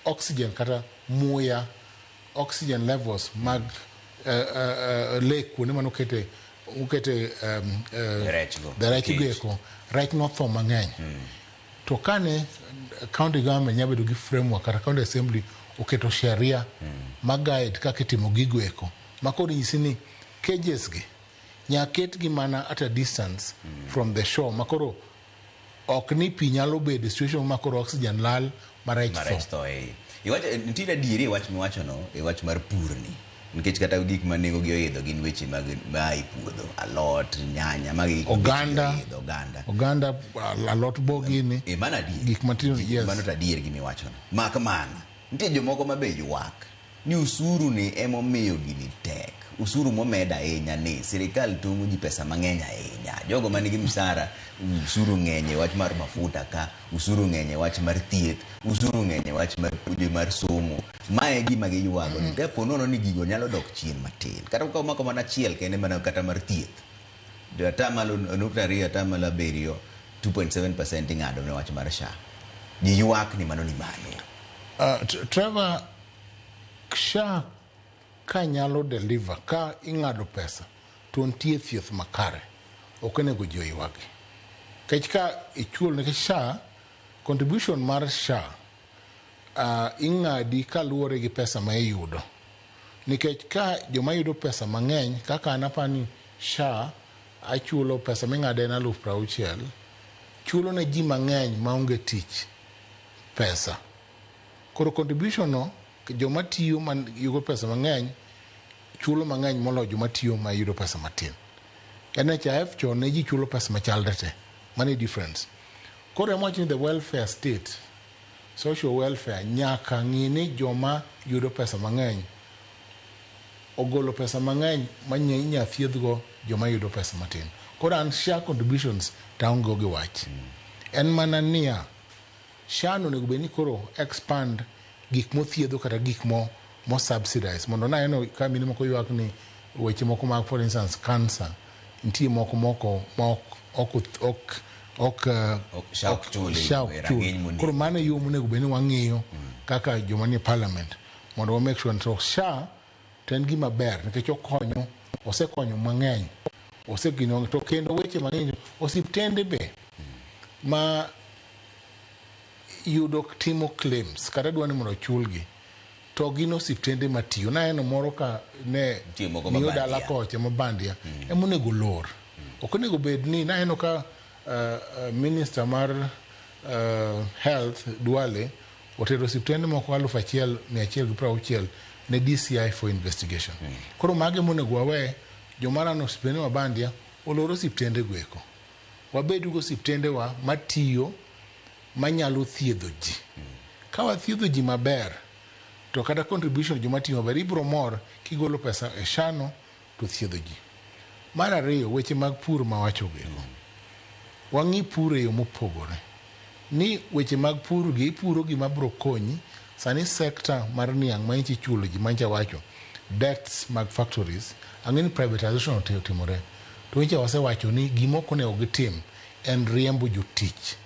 oxygen kata muya oxygen levels mag lake kuonde mano ukete rech geko rech notho mang'eny. To kane county government nyabedo gi framework kata county assembly oketo sheria ma guide kaka itimo gigo eko makoro nyisi ni cages gi nyaket gi mana at a distance from the shore makoro ok ni pi nyalo bedo situation makoro oxygen lal marech tho. Nitiere adieri e wach miwacho no e wach mar pur ni, nikech kata gik ma nengo gi oidho gin weche mag mai puodho, alot, nyanya, magi oganda, alot bogini mana adier gik matino. Yes, mano adier gimi wacho no. Mak mana nitie jomoko mabe ywak ni usuru ni emomiyo gini tek. Usuru momed ahinya ni sirikal tung'o ji pesa mang'eny ahinya. Jogo manigi msara usuru ng'eny e wach mar mafuta ka, usuru ng'eny e wach mar thieth, usuru ng'eny e wach mar puonjo mar somo. Mae gima giywago ni depo nono ni gigo nyalo dok chien matin. Kata ka mako mana achiel kende mana kata mar thieth. Atamalo 2.2 atamalo 7 2.7% ing'ado ne wach mar SHA. Ji ywak ni mano ni malo. Trevor, SHA ka nyalo deliver ka ing'ado pesa to nitie thieth makare, ok onego ji oywagi. Kech ka ichul ne SHA, contribution mar SHA ing'adi kaluwore gi pesa ma iyudo. Nikech ka joma yudo pesa mang'eny, kaka anapani SHA achulo pesa ming'ade na 60,000, chulo ne ji mang'eny maonge tich pesa. Koro contribution no, joma tiyo man yudo pesa mang'eny chulo mang'eny molo joma tiyo ma yudo pesa matin. NHIF chon ne ji chulo pesa machalre te. Money difference. Koro emoch ni the welfare state, social welfare, nyaka ng'ini joma yudo pesa mang'eny ogolo pesa mang'eny inya thiedhgo joma yudo pesa matin. Koro an SHA contributions taongo gi wach. En mana niya, SHA no nego beni koro expand gik mothiedho kata gik mo subsidize. Mondo na eno ka mine moko ywak ni weche moko mag, for instance, cancer. Ntie moko SHA chuli. Koro mane yo monego beni wang'iyo kaka joma ni parliament. Mondo wa make sure nito SHA ten gima ber. Nikech okonyo, osekonyo mang'eny. Osegino to kendo weche mang'eny. Osiptende be ma yudo timo claims kata dwani mondo chulgi to gino osiptende matiyo. Na eno moro ka ne niyo dala koche mabandia emonego lor. Ok onego bed ni na eno ka minister mar health Duale otero osiptende moko 1,160 ne DCI for investigation. Koro mage monego wawe jomara no osiptende mabandia oloro osiptende gweko. Wabedugo osiptende wa matiyo manyalo thiedho ji. Ka wathiedho ji maber, to kada contribution joma tiyo maber, ibro mor kigolo pesa e SHA no to thiedho ji. Mar ariyo, weche mag pur mawacho gego. Wang'i pur e yo mopogore. Ni weche mag pur gi ipuro gima bro konyi, sani sekta mar niang' ma inchi chulo ji mancha wacho, debts mag factories, ang'eni privatization otimore. To incha wase wacho ni gimoko ne ogitim en riembo jotich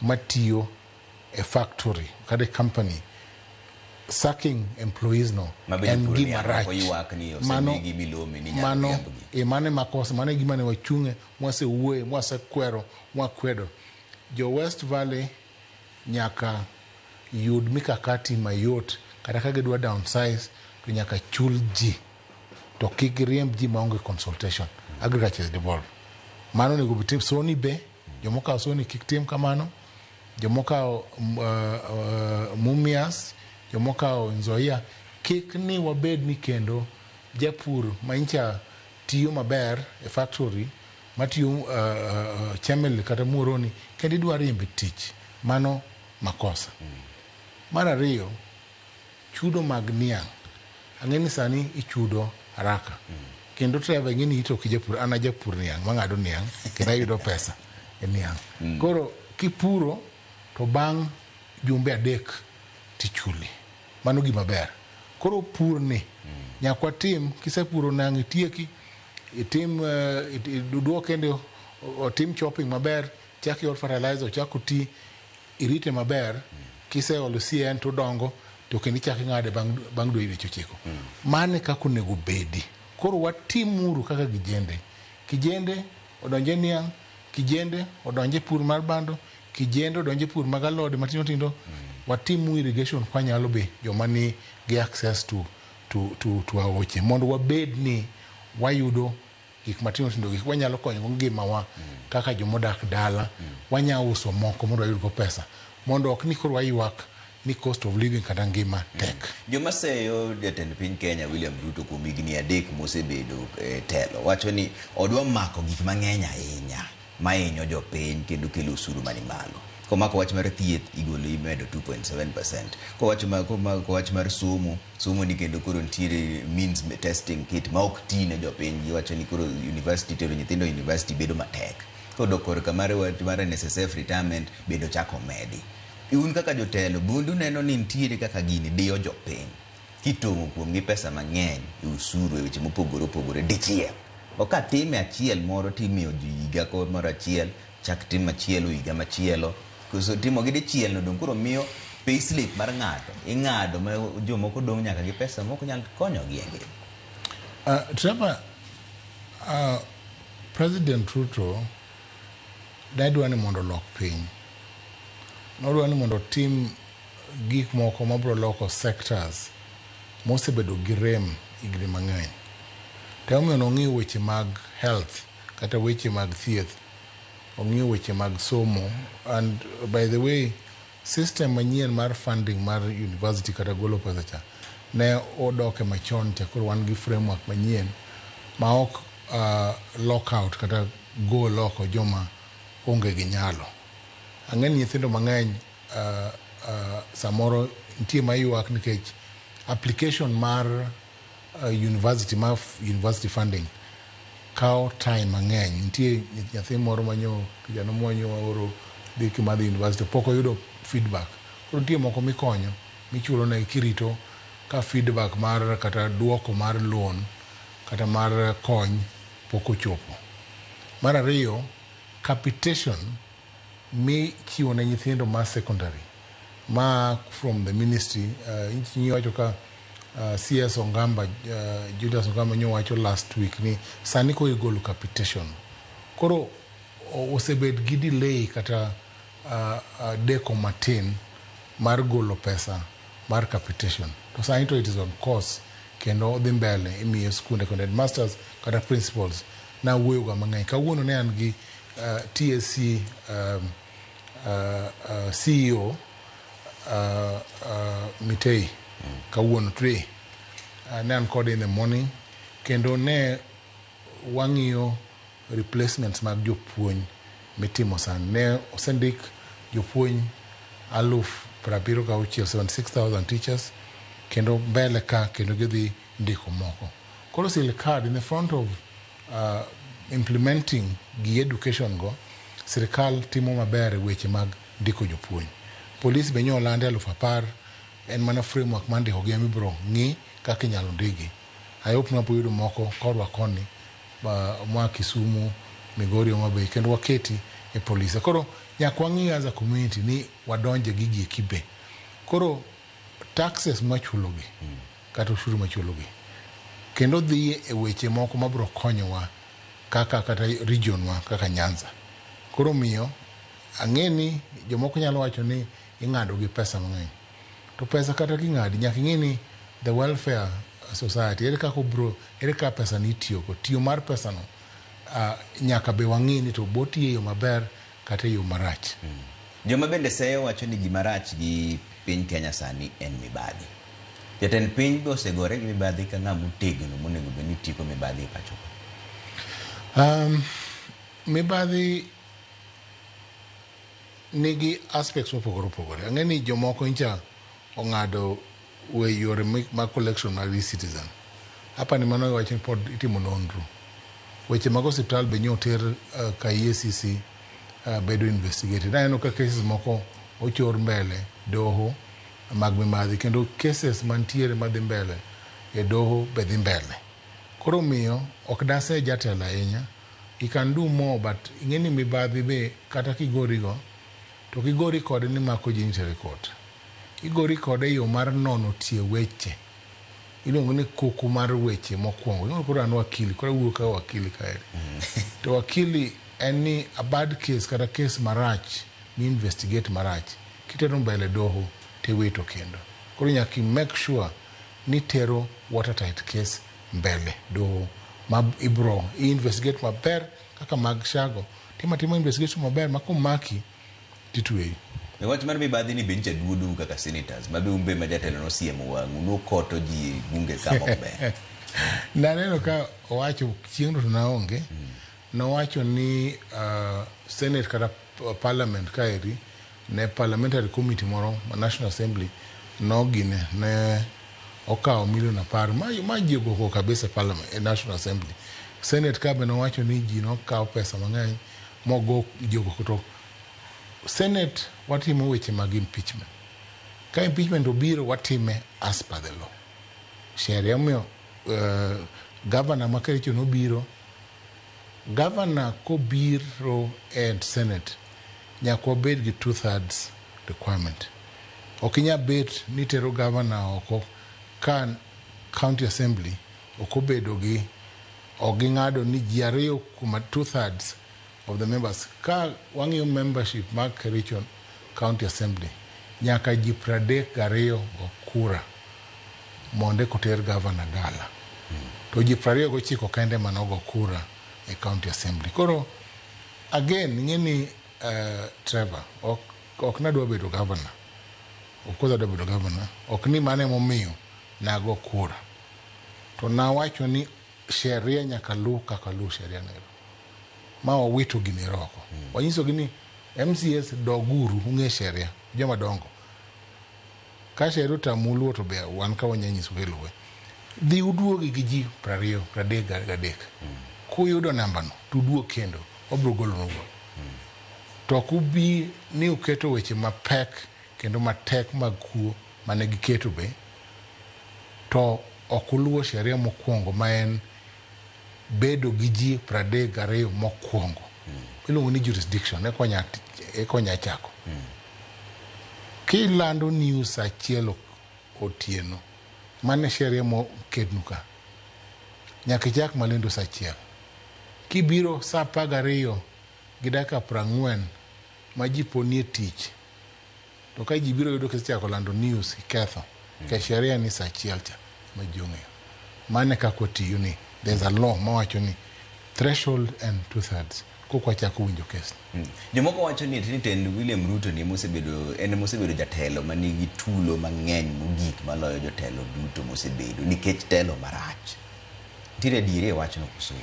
matiyo a factory kada company, sucking employees no en gima rach. Mane makosa, mane gima ne wachunge, mwase uwe, mwase kwero, mwakwedo. Jo West Valley nyaka yud mikakati mayot, kada kage dwa downsize, to nyaka chul ji. To kik riemb ji maonge consultation. Agriculture is devolved. Mano nego bitim Sony be, jomoka Sony kik tim kamano. Jomoka Mumias, jomoka Nzoia, kik ni wabed ni kendo japur maincha tiyo maber e factory, matiyo chamel kata muoroni, kendi dwa riembe tich. Mano makosa. Mar ariyo, chudo mag niang'. Ang'eni sani ichudo haraka. Kendo treva ng'eni ito kijapur, ana japur niang', mang'ado niang', kenda yudo pesa e niang'. Koro kipuro, to bang' jumbe 3 tichuli. Mano gima ber. Koro pur ni nyakwa tim, kisepuro nang' itieki, itim duo kende otim chopping maber, chaki ol fertilizer, chako ti, irite maber, kise olo CN to dongo, to kendi chaki ng'ade bang' dwe 9. Mane kako nego bedi. Koro watimuru kaka kijende. Kijende odonje niang', kijende odonje pur mar bando, kijende odonje pur mag alode matino tindo. Watimu irrigation kwa nyalo be joma ni gi access to aoche. Mondo wabed ni wayudo gik matino tindo, gik wanyalo konyo ngima wa kaka jomodak dala. Wanya uso moko mondo wayud go pesa. Mondo ok ni koro waywak ni cost of living kata ngima tek. Joma seyo jatend piny Kenya William Ruto kuom higni 3 mosebedo telo wacho ni odwa mako gik mang'eny ahinya mahinyo jopiny kendo kelo osuru mani malo. komako wach mar thieth igolo imedo 2.7%. Kowach mar somo ni kendo koro nitiere means testing kit ma ok tine jopiny, giwacho ni koro university tero nyithindo university bedo matek. Kodok korka mar NSSF retirement bedo chako medi. Un kaka jotelo bundu neno ni nitiere kaka gini diyo jopiny kitong'o kuomgi pesa mang'eny usuru e weche mopogore opogore dichiel. Oka time achiel moro timiyo ji higa kod moro achiel, chak tim machielo higa machielo. Kuso timo gi dichiel no dong koro miyo payslip mar ng'ato ing'ado ma jomoko dong nyaka gi pesa moko nyal konyo gi engine. Trevor, President Ruto dwa ni mondo lok piny. Nodwa ni mondo tim gik moko mabro loko sectors mosebedo gi rem higni mang'eny. Te omiyo nong'iyo weche mag health kata weche mag thieth, ong'iyo weche mag somo, and by the way system manyien mar funding mar university kata golo pesa cha ne odoke machon cha, koro wan gi framework manyien ma ok lockout kata go loko joma onge gi nyalo. Ang'eni nyithindo mang'eny samoro nitie mayuak nikech application mar university funding kao time mang'eny. Nitie nyathi moro manyo kijana mwanyo oro dhi kimadhi university poko yudo feedback. Koro nitie moko mikonyo michulo ne kirito ka feedback mar kata duoko mar loan kata mar kony poko chopo. Mar ariyo, capitation mi chiwo ne nyithindo ma secondary ma from the ministry. Inchi wacho ka CS Ongamba, Julius Ongamba nyo wacho last week ni sani ko igolo capitation. Koro osebed gi delay kata deko matin mar golo pesa mar capitation. To sani to it is on course kendo dhi mbele imiyo skunde kendo headmasters kata principals na wuoyo ga mang'eny. Kawuono ne an gi TSC CEO Mitei kawuono today. Ne an kode in the morning kendo ne wang'iyo replacements mag jopuonj mitimo sani. Ne osendik jopuonj 76,000 teachers kendo mbele ka kendo gidhi ndiko moko. Koro sirikal in the front of implementing gi education go, sirikal timo maber weche mag ndiko jopuonj. Police be nyolande 10,000 en mana framework mandiko gi mibro ng'i kaka inyalo ndigi. I hope na poyudo moko korwa koni mwa Kisumu, Migori, Homabay kendo waketi e police. Koro nyaka wang'i as a community ni wadonje gigi kibe. Koro taxes machulogi kata ushuru machulogi kendo dhi e weche moko mabro konyowa kaka kata region wa kaka Nyanza. Koro miyo ang'eni jomoko nyalo wacho ni ing'ado gi pesa mang'eny. To pesa kata king'adi nyaka ing'eni the welfare society ere ka pesa ni tiyogo. Tiyo mar pesa no nyaka be wang'ini to botiye yo maber kata yo marach. Joma bende seyo wacho ni gimarach gi piny Kenya sani en mibadhi. Jatend piny be osegore gi mibadhi ka ng'ama otegno monego be ni tiko mibadhi pacho. Mibadhi nigi aspects mopogore opogore. Ang'eni jomoko incha ong'ado we yore ma collection mag citizen. Hapa ni mano wacho ni pod itimo nonro. Weche mag hospital be nyoter ka EACC bedo investigated. Aneno ka cases moko ochor mbele doho mag mibadhi kendo cases mantiere madhi mbele e doho be dhi mbele. Koro miyo ok dase jatelo ahinya. You can do more, but ing'eni mibadhi be kata kigori go to kigori kode ni mako ji nitere court. Igori kode yo mar nono tie weche. Iluongo ni kuku mar weche mokwongo. Ing'o koro an wakili, koro wuok ka wakili kaeri. To wakili en ni a bad case kata case marach ni investigate marach. Kitero mbele doho te wito kendo. Koro nyaki make sure ni tero watertight case mbele doho. Ibro investigate maber kaka mag shago. Timo investigation maber makumaki titwei. E wach mar mibadhi ni bencha duodu kaka senators mabe umbe majatelo no siemo wang'u no koto ji bunge kama obe. Naneno ka owacho chieng'no to naonge. Nowacho ni Senate kata Parliament kaeri ne parliamentary committee moro ma National Assembly nogine ne okawo milion 10 ma jigo ko kabisa parliament National Assembly. Senate kabe nowacho ni ji nokawo pesa mang'eny mogo jogo to Senate watimo weche mag impeachment. Ka impeachment obiro watime as per the law. Sheria miyo governor makaricho nobiro. Governor kobiro and Senate nyaka obed gi 2/3 requirement. Okinya bet ni tero governor oko kan county assembly okobedo gi ogingado ni ji ariyo kuma 2/3 of the members. Ka wang'iyo membership mag Kericho County Assembly nyaka ji 32 go kura monde koter governor gala. To ji 29 kende manogo kura e County Assembly. Koro again ngeni Trevor ok nadwa bedo governor. Okoza dwa bedo governor. Ok ni mane momiyo nago kura. To nawacho ni sheria nyaka lu kaka lu sheria nero. Ma owito gini roko. Wanyiso gini MCS doguru ung'e sheria joma dongo. Ka sheria tamulu to be wan ka wanyanyiso keluwe. Dhi uduogi gi ji 20 33. Kuyudo namba no tuduo kendo obro golo nugo. To kubi ni uketo weche mapek kendo matek mag kuo mane giketo be to okuluo sheria mokwongo ma en bedo gi ji 32 mokwongo. Iluongo ni jurisdiction ekonya chako. Kilando news achiel otieno mane sheria mo ketnuka nyaka chak malendo sa achiel. Kibiro sa 12 gi dakika 40 ma ji ponie tich to ka ji biro yudo kichako lando news iketho ka sheria ni sa achiel cha majong'eyo mane kako tiyo ni there's a law mawacho ni threshold and 2/3 kokwa chako winjo kes. Jomoko wacho ni tend William Ruto ni mosebedo jatelo manigi tulo mang'eny mogik maloyo jotelo duto mosebedo nikech telo marach. Tire dire wacho no kuso.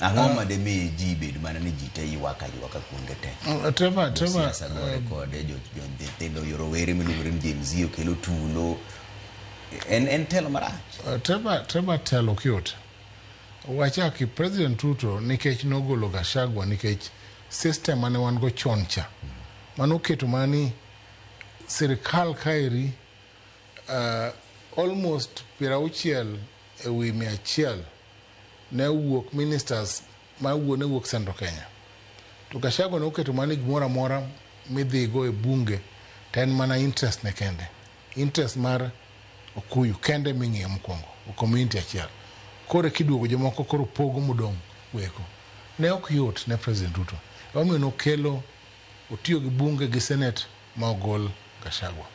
Ang'o ma de mi ji bedo mana ni ji te ywaka kuonde te. Trevor kode jo yorowere miluongo ni James Zio kelo tulo. En telo marach. Trevor telo cute. Wachaki President Ruto nikech nogolo Gachagua nikech system mane wan go choncha. Mano keto mani sirikal kairi almost 60 ewi 100 ne wuok ministers ma ne wuok Central Kenya. To Gachagua no keto mani gimora mora midhi go e bunge ten mana interest ne kende. Interest mar Okuyu kende ming'e mkwongo community achiel. Kore kiduogo jomoko koro pogo mudong weko. Ne ok yot ne President Ruto. Omiyo no kelo otiyo gi bunge gi Senate ma ogol Gachagua.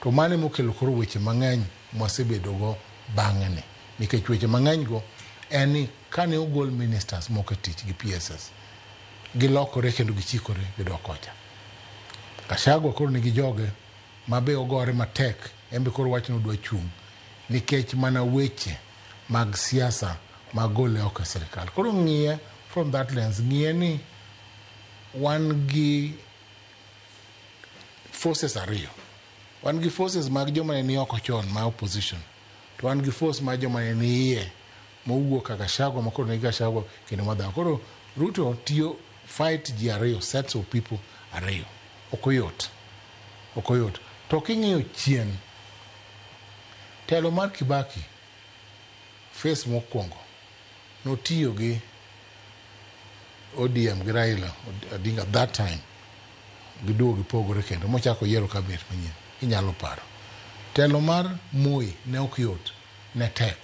To mane mokelo koro weche mang'eny mwasebedo go bang'e ni. Nikech weche mang'eny go eni kane ogol ministers moko tich gi PSS. Gilokore kendo gichikore gidok kocha. Gachagua koro nigi joge mabe ogore matek embe koro wacho dwa chung nikech mana weche mag siasa magole oko serikal. Koro ng'iye from that lens ng'iye ni wan gi forces ariyo. Wan gi forces mag joma ni oko chon ma opposition. To wan gi force mag joma ni iye mowuok kaka Gachagua makoro ni Gachagua kendo madha. Koro Ruto tiyo fight ji ariyo sets of people ariyo. Okoyot. To king'iyo chien telo mar Kibaki face mokwongo notiyo gi ODM gi Raila Odinga that time giduogo gipogore kendo mochako yiero cabinet manyien. Inyalo paro telo mar Moi ne ok yot ne tek.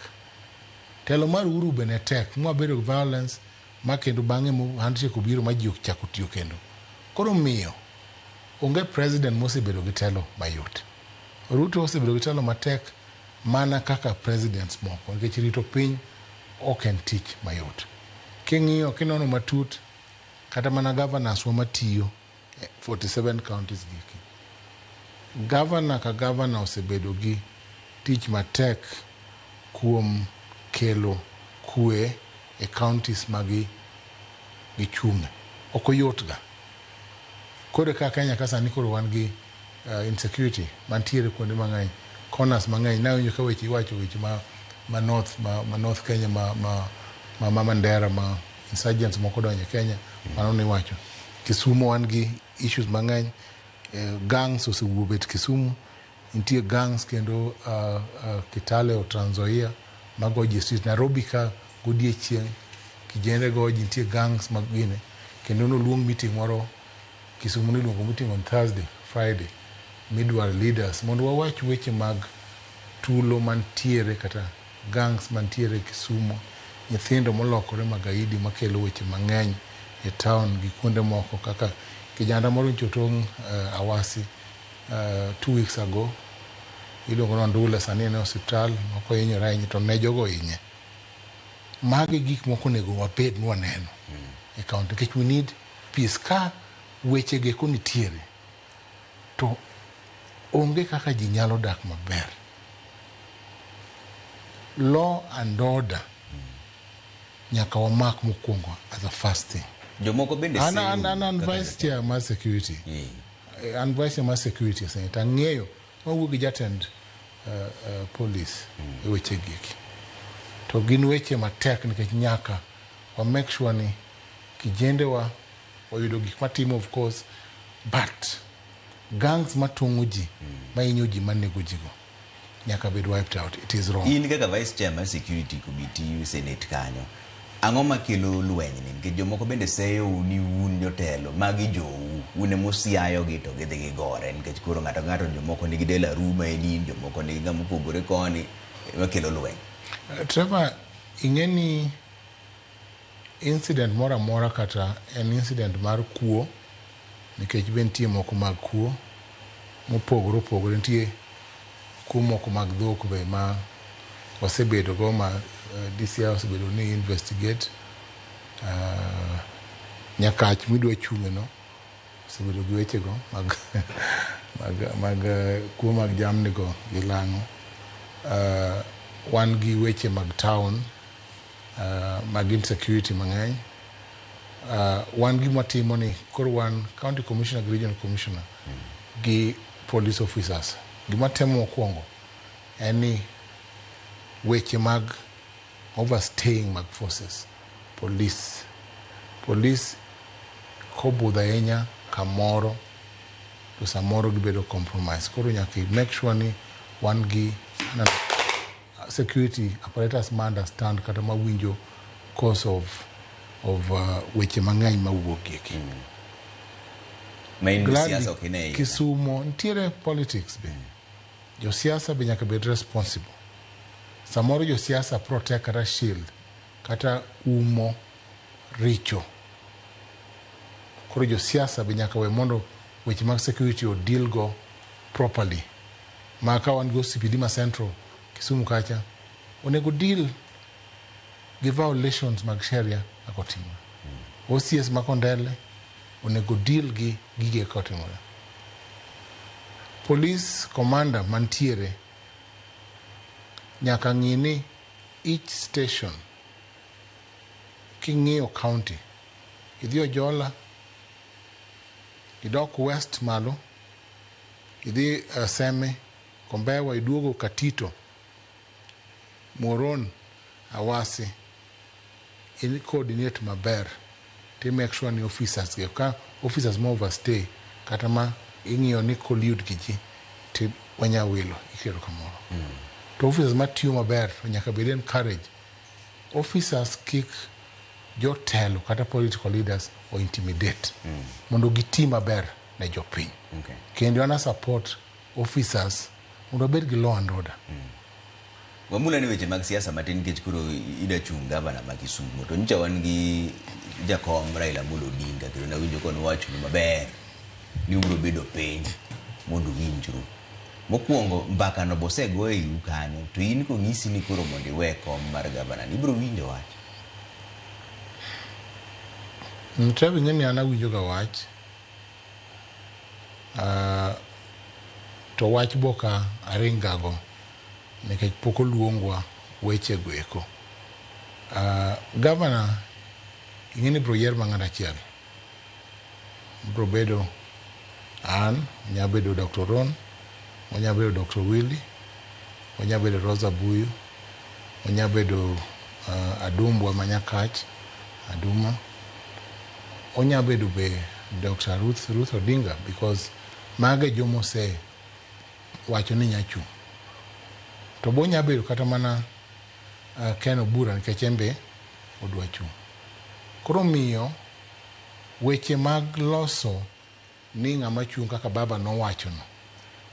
Telo mar Uhuru be ne tek mwabedo gi violence ma kendo bang'e mo handshake obiro ma ji ok chako tiyo kendo. Koro miyo onge president mosebedo gi telo mayot. Ruto osebedo gi telo matek mana kaka presidents moko nikech rito piny ok en tich mayot. King'iyo kinono matut kata mana governors wa matiyo 47 counties giki. Governor ka governor osebedo gi tich matek kuom kelo kue e counties magi gichunge. Ok oyot ga. kore ka Kenya ka sani koro wan gi insecurity mantiere kuonde mang'eny corners mang'eny nawinjo ka weche iwacho weche ma north Kenya ma Mandera ma insurgents moko donjo Kenya mano ni wacho Kisumu wan gi issues mang'eny gangs osewuok bet Kisumu nitie gangs kendo Kitale o Trans Nzoia mago ji street Nairobi ka godiechieng' kijende go nitie gangs mag gine kendo no luong meeting moro Kisumu ni luongo meeting on Thursday Friday midwar leaders mondo wawach weche mag tulo mantiere kata gangs mantiere Kisumu nyithindo molokore magaidi makelo weche mang'eny e town gi kuonde moko kaka kijana moro nchotong Awasi 2 weeks ago iluongo ni Ndule sani ne hospital moko hinyore to ne jogo hinye magi gik moko nego wabed ni waneno e county nikech we need peace ka weche ge konitiere to onge kaka ji nyalo dak maber law and order nyaka wamak mokwongo as a first thing jomoko bende an vice chair mar security an vice chair mar security senator ng'eyo wawuok gi jatend police e weche giki to gin weche matek nikech nyaka wa make sure ni kijende wayudo gik matimo of course but gangs matong'o ji mainyo ji manego jigo nyaka bed wiped out. It is wrong. In kaka vice chair mar security committee senate kanyo ang'o makelo lweny ni nikech jomoko bende seyo ni un jotelo magi jou une mosiayo gi to gidhi gigore nikech koro ng'ato jomoko nigi dela ruma en jomoko nigi ng'ama opogore koni makelo lweny. Trevor, ing'eni incident mora mora kata en incident mar kuo nikech bentie moko mag kuo mopogore nitie kuo moko mag dhok be ma wasebedo go ma DCI osebedo ni investigate nyakach midwa chunge no osebedo gi weche go mag kuo mag jamni go gilang'o wan gi weche mag town mag insecurity mang'eny wan gi matimo ni koro wan county commissioner gi regional commissioner gi police officers gima temo mokwongo en ni weche mag overstaying mag forces police kobudho ahinya kamoro to samoro gibedo compromise koro nyaka make sure ni wan gi security apparatus ma understand kata ma winjo cause of weche mang'eny mawuok giki Kisumo ntiere politics be josiasa be nyaka bed responsible samoro josiasa protect kata shield kata umo richo koro josiasa be nyaka we mondo weche mag security o deal go properly maka wan go CPD ma central Kisumu kacha onego deal gi violations mag sheria akotimo OCS makondele onego deal gi gige kotimo police commander mantiere nyaka ng'ini each station king'iyo county idhi Ojola idok west malo idhi Seme Kombewa iduogo Katito Moron Awasi in coordinate maber to make sure ni officers ge ka officers mo overstay kata ma ing'iyo ni collude gi ji to wanya wilo ikero kamoro to officers matiyo maber nyaka bed encourage officers kick jotelo kata political leaders or intimidate mondo giti maber ne jopiny kendo ana support officers mondo bed gi law and order wamula ni weche mag siasa matin nikech koro ida chung gavana ma Kisumu to nyicha wan gi jakom Raila Amolo Odinga kendo nawinjo kon wacho ni maber ni ubro bedo piny mondo winjru mokwongo mbaka no bosego e kanyo to in ko ng'isi ni koro mondo iwe kom mar gavana ni ibro winjo wach Mtabi ng'eni ana winjo ga wach to wach boka aringago nikech pok oluongwa weche go eko gavana ing'eni bro yier ma ng'at achiel bro bedo An nyabedo Dr. Ron, onyabedo Dr. Willy, onyabedo Rosa Buyu, onyabedo Adumbwa Manyakach, Aduma, onyabedo be Dr. Ruth Odinga, because mage jomo se wacho ni nyachu. To bo nyabedo kata mana Ken Obura nikech embe odwa chung'. Koro miyo weche mag loso ni ng'ama chung' kaka baba nowachono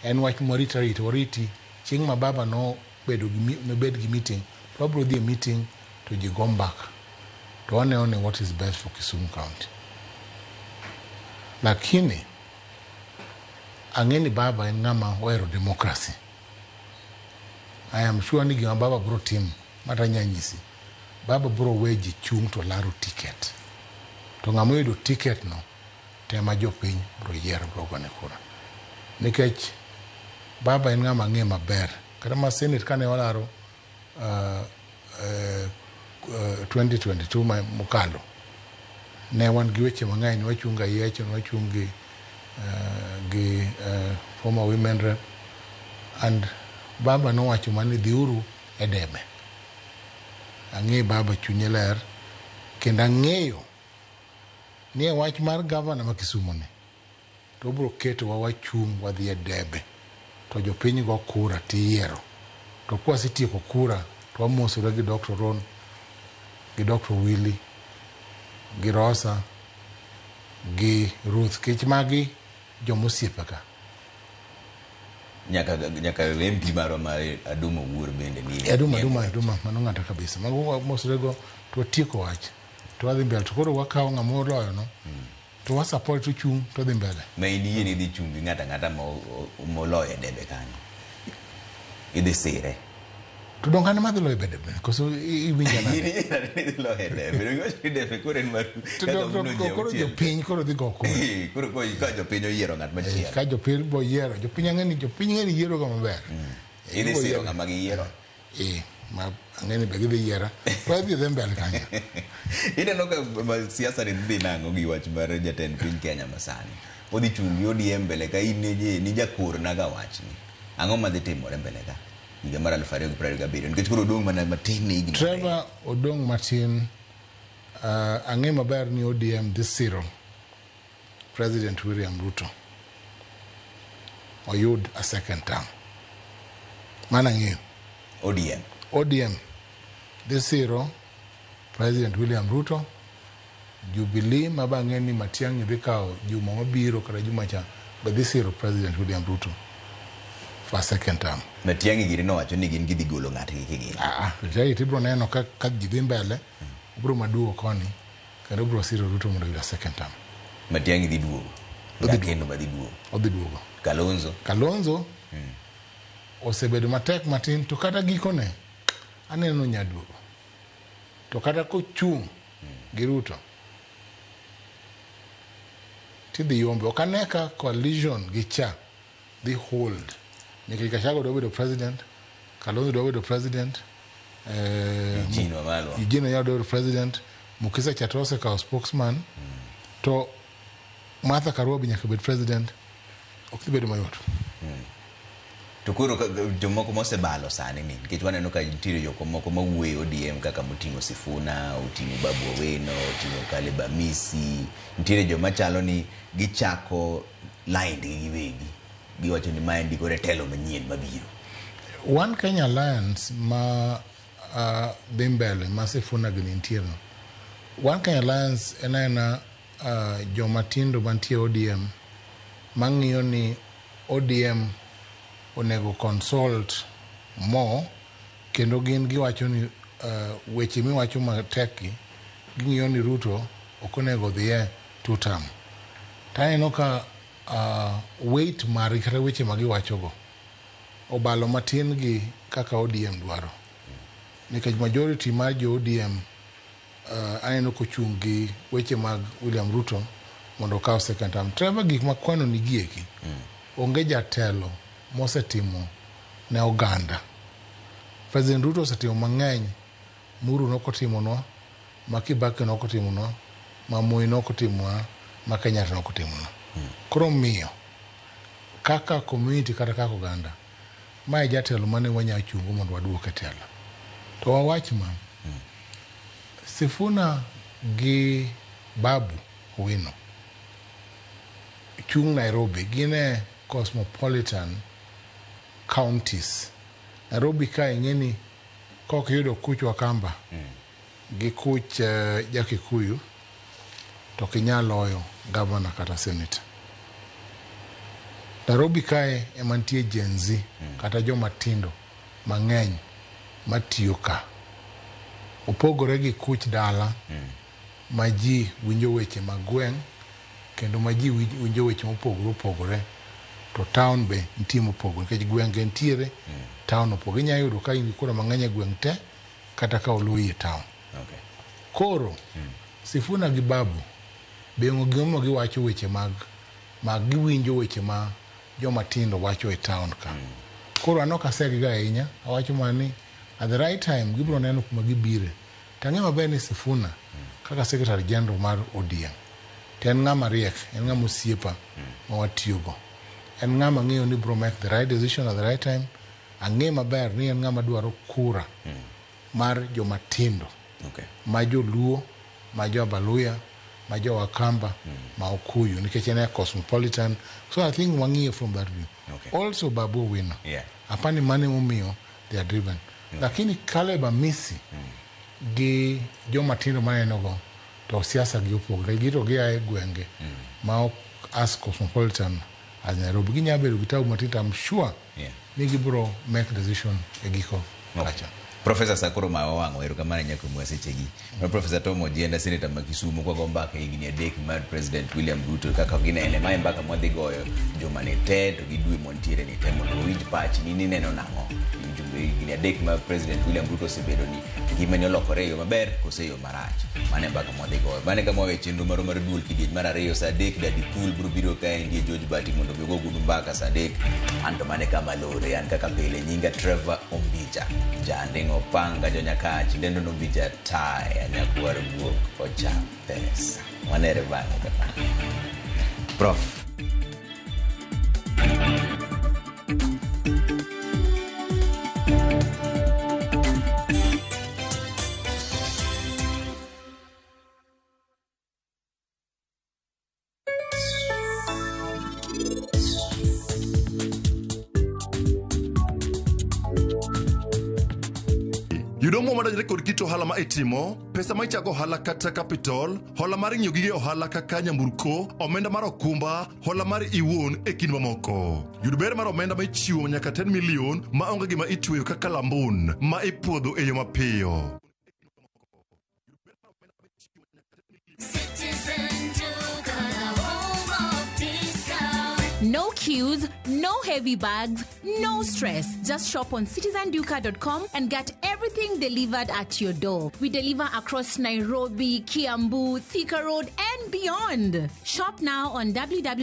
en wach moriti chieng' ma baba nobed gi meeting to wabiro dhi e meeting to ji go mbaka to wane what is best for Kisumu County. Lakini ang'e ni baba en ng'ama ohero democracy. I am sure ni gima baba bro timo mata nyanyisi baba bro weji chung' to laro ticket to ng'ama oyudo ticket no tema jopiny bro yiero bro gone kura nikech baba en ng'ama ng'e maber kata ma Senate kane walaro 2022 mokalo ne wan gi weche mang'eny wachunga yecho wachung gi former women rep and baba nowacho mani dhiuru e debe. Ang'e baba chunye ler kendo ang'eyo ni e wach mar gavana ma Kisumu ni to bro keto wachung' wadhi e debe to jopiny go kura tiyiero to kwasetieko kura to wamosore gi Dr. Ron gi Dr. Willy gi Rosa gi Ruth kech magi jomosiepe ka nyaka MP maro ma Aduma wuor bende ni Aduma mano ng'ata kabisa mago mosore go to tieko wach to wadhi mbele to koro wakawo ng'ama oloyo no to wa support to chung' to dhi mbele ma ini ni dhi chung' ng'ata moloyo e debe kanyo idhi sire to donga ne madhi loyo bede koso iwinja na ni loyo e debe ngochi debe kore en mar koro jopiny koro dhi go koro ka jopiny oyiero ng'at machielo ka jopiny bo yiero jopiny ng'eni yiero ga maber idhi siro ng'ama giyiero ma ang'eni be gidhi yiera to dhi mbele kanyo ineno ka siasa ni dhi nang'o gi wach mar jatend piny Kenya masani odhi chung' gi ODM mbele ka in ni jakor naga wachni ang'o madhi timore mbele ka higa mar 2027 nikech koro odong' mana matin ni Trevor odong' matin ang'e maber ni ODM dhi siro President William Ruto oyud a second term mana ng'eyo ODM dhi siro President William Ruto Jubilee mabang'e ni Matiang'i dhi kawo juma mabiro kata juma cha be dhi siro President William Ruto for a second term. Matiang'i giri nowacho ni gin gidhi golo ng'atgi kigin. Matiang'i tibro neno ka ji dhi mbele obro maduo koni kendo obro siro Ruto mondo oyud a second term. Matiang'i dhi duogo. Odhi duogo. Kalonzo osebedo matek matin to kata gikone aneno nyaduogo to kata kochung' gi Ruto tidhi yombe ok ane ka coalition gi cha dhi hold nikech Gachagua dwa bedo president Kalonzo dwa bedo president Eugene dwa bedo president Mukisa Chatose kao spokesman to Martha Karua bi nyaka bed president ok dhi bedo mayot. To koro jomoko mosebalo sani ni nikech waneno ka nitiere joko moko mawuoyo ODM kaka moting'o Sifuna, oting'o Babu Owino, oting'o Caleb Amisi, nitiere joma chalo ni gichako line giwegi giwacho ni mae ndiko retelo manyien mabiro. One Kenya Alliance ma dhi mbele ma Sifuna gi nitiere One Kenya Alliance ena joma tindo mantie ODM mang'iyo ni ODM onego consult more kendo gin giwacho ni weche miwacho matek ging'iyo ni Ruto ok onego dhiye two term. Taneno ka weight mar kata weche magiwachogo obalo matin gi kaka ODM dwaro nikech majority mar jo ODM aneno kochung' gi weche mag William Ruto mondo okaw second term. Trevor gik makwano ni gieki onge jatelo mosetimo ne oganda. President Ruto osetimo mang'eny, Muru nokotimonwa, ma Kibaki nokotimonwa, ma Moi nokotimonwa, ma Kenyatta nokotimonwa. Koro miyo kaka community kata kaka oganda mae jatelo mane wanya chungo mondo waduoke telo to wawach ma Sifuna gi Babu Owino chung Nairobi gine cosmopolitan counties. Nairobi ka ingeni kok yudo kuch Wakamba gi kuch Jakikuyu to kinyaloyo governor kata senator. Nairobi kae emantie Gen Z kata joma tindo mang'eny matiyo ka. Opogore gi kuch dala ma ji winjo weche magweng' kendo ma ji winjo weche mopogore to town be nitie mopogore nikech gwenge ntiere town opogore. Inyalo yudo ka in kura mang'eny e gweng' te kata ka oluyi town. Koro Sifuna gi Babu bengo gimo giwacho weche mag giwinjo weche ma joma tindo wacho e town ka. Koro anoka segi ga ahinya awacho mani at the right time gibro neno kuma gibire. Tang'e maber ni Sifuna kaka secretary general mar ODM ten ng'ama riek, en ng'ama osiepa ma watiyogo. En ng'ama ng'eyo ni bro make the right decision at the right time. Ang'e maber ni en ng'ama dwaro kura mar joma tindo, ma joluo, ma jo Abaluya, ma jo Wakamba, ma Okuyu, nikech en a cosmopolitan. So I think wang'iyo from that view. Also Babu Owino. Apani mane momiyo they are driven. Lakini Caleb Amisi gi joma tindo manenogo to siasa gi opogore. Gito gi ae gwenge ma ok as cosmopolitan as Nairobi. Ginya bedo gi tabu matita, I'm sure ni gibro make decision e giko kacha. Professor Sakuro Mawang wero kamane nyako mwasechegi. Professor Tomo Dienda senator ma Kisumu kwa gombaka higni adek mar President William Ruto kaka ginene mae mbaka mwadhi goyo joma ne te to gidwe montiere ni temo to winj pach ni neno nang'o. Higni adek mar President William Ruto sebedo ni gima ne olokore yo maber kose yo marach. Mane mbaka mwadhi goyo. Mane kama wawe chenro mar duol kidieny mar ariyo sa adek Dadi Cool bro biro kae ndiye George Bati mondo bigo gudu mbaka sa adek. Anto mane kama lore an kaka pile nyinga Trevor Ombija. Jandeng opanga jonyakachi dendo nombija tai anyakuwar buok ocha pesa wanere bango kapa Prof. Yudo mo madajre kod kit ohala ma itimo, pesa ma ichako ohala kata capital, hola mar ng'iyo gige ohala kaka nyamburko, omenda mar okumba, hola mar iwuon e kind mamoko. Yud ber mar omenda ma ichiwo nyaka 10 million ma onge gima itweyo kaka lambun ma ipuodho e yo mapiyo. No queues, no heavy bags, no stress. Just shop on citizenduka.com and get everything delivered at your door. We deliver across Nairobi, Kiambu, Thika Road, and beyond. Shop now on www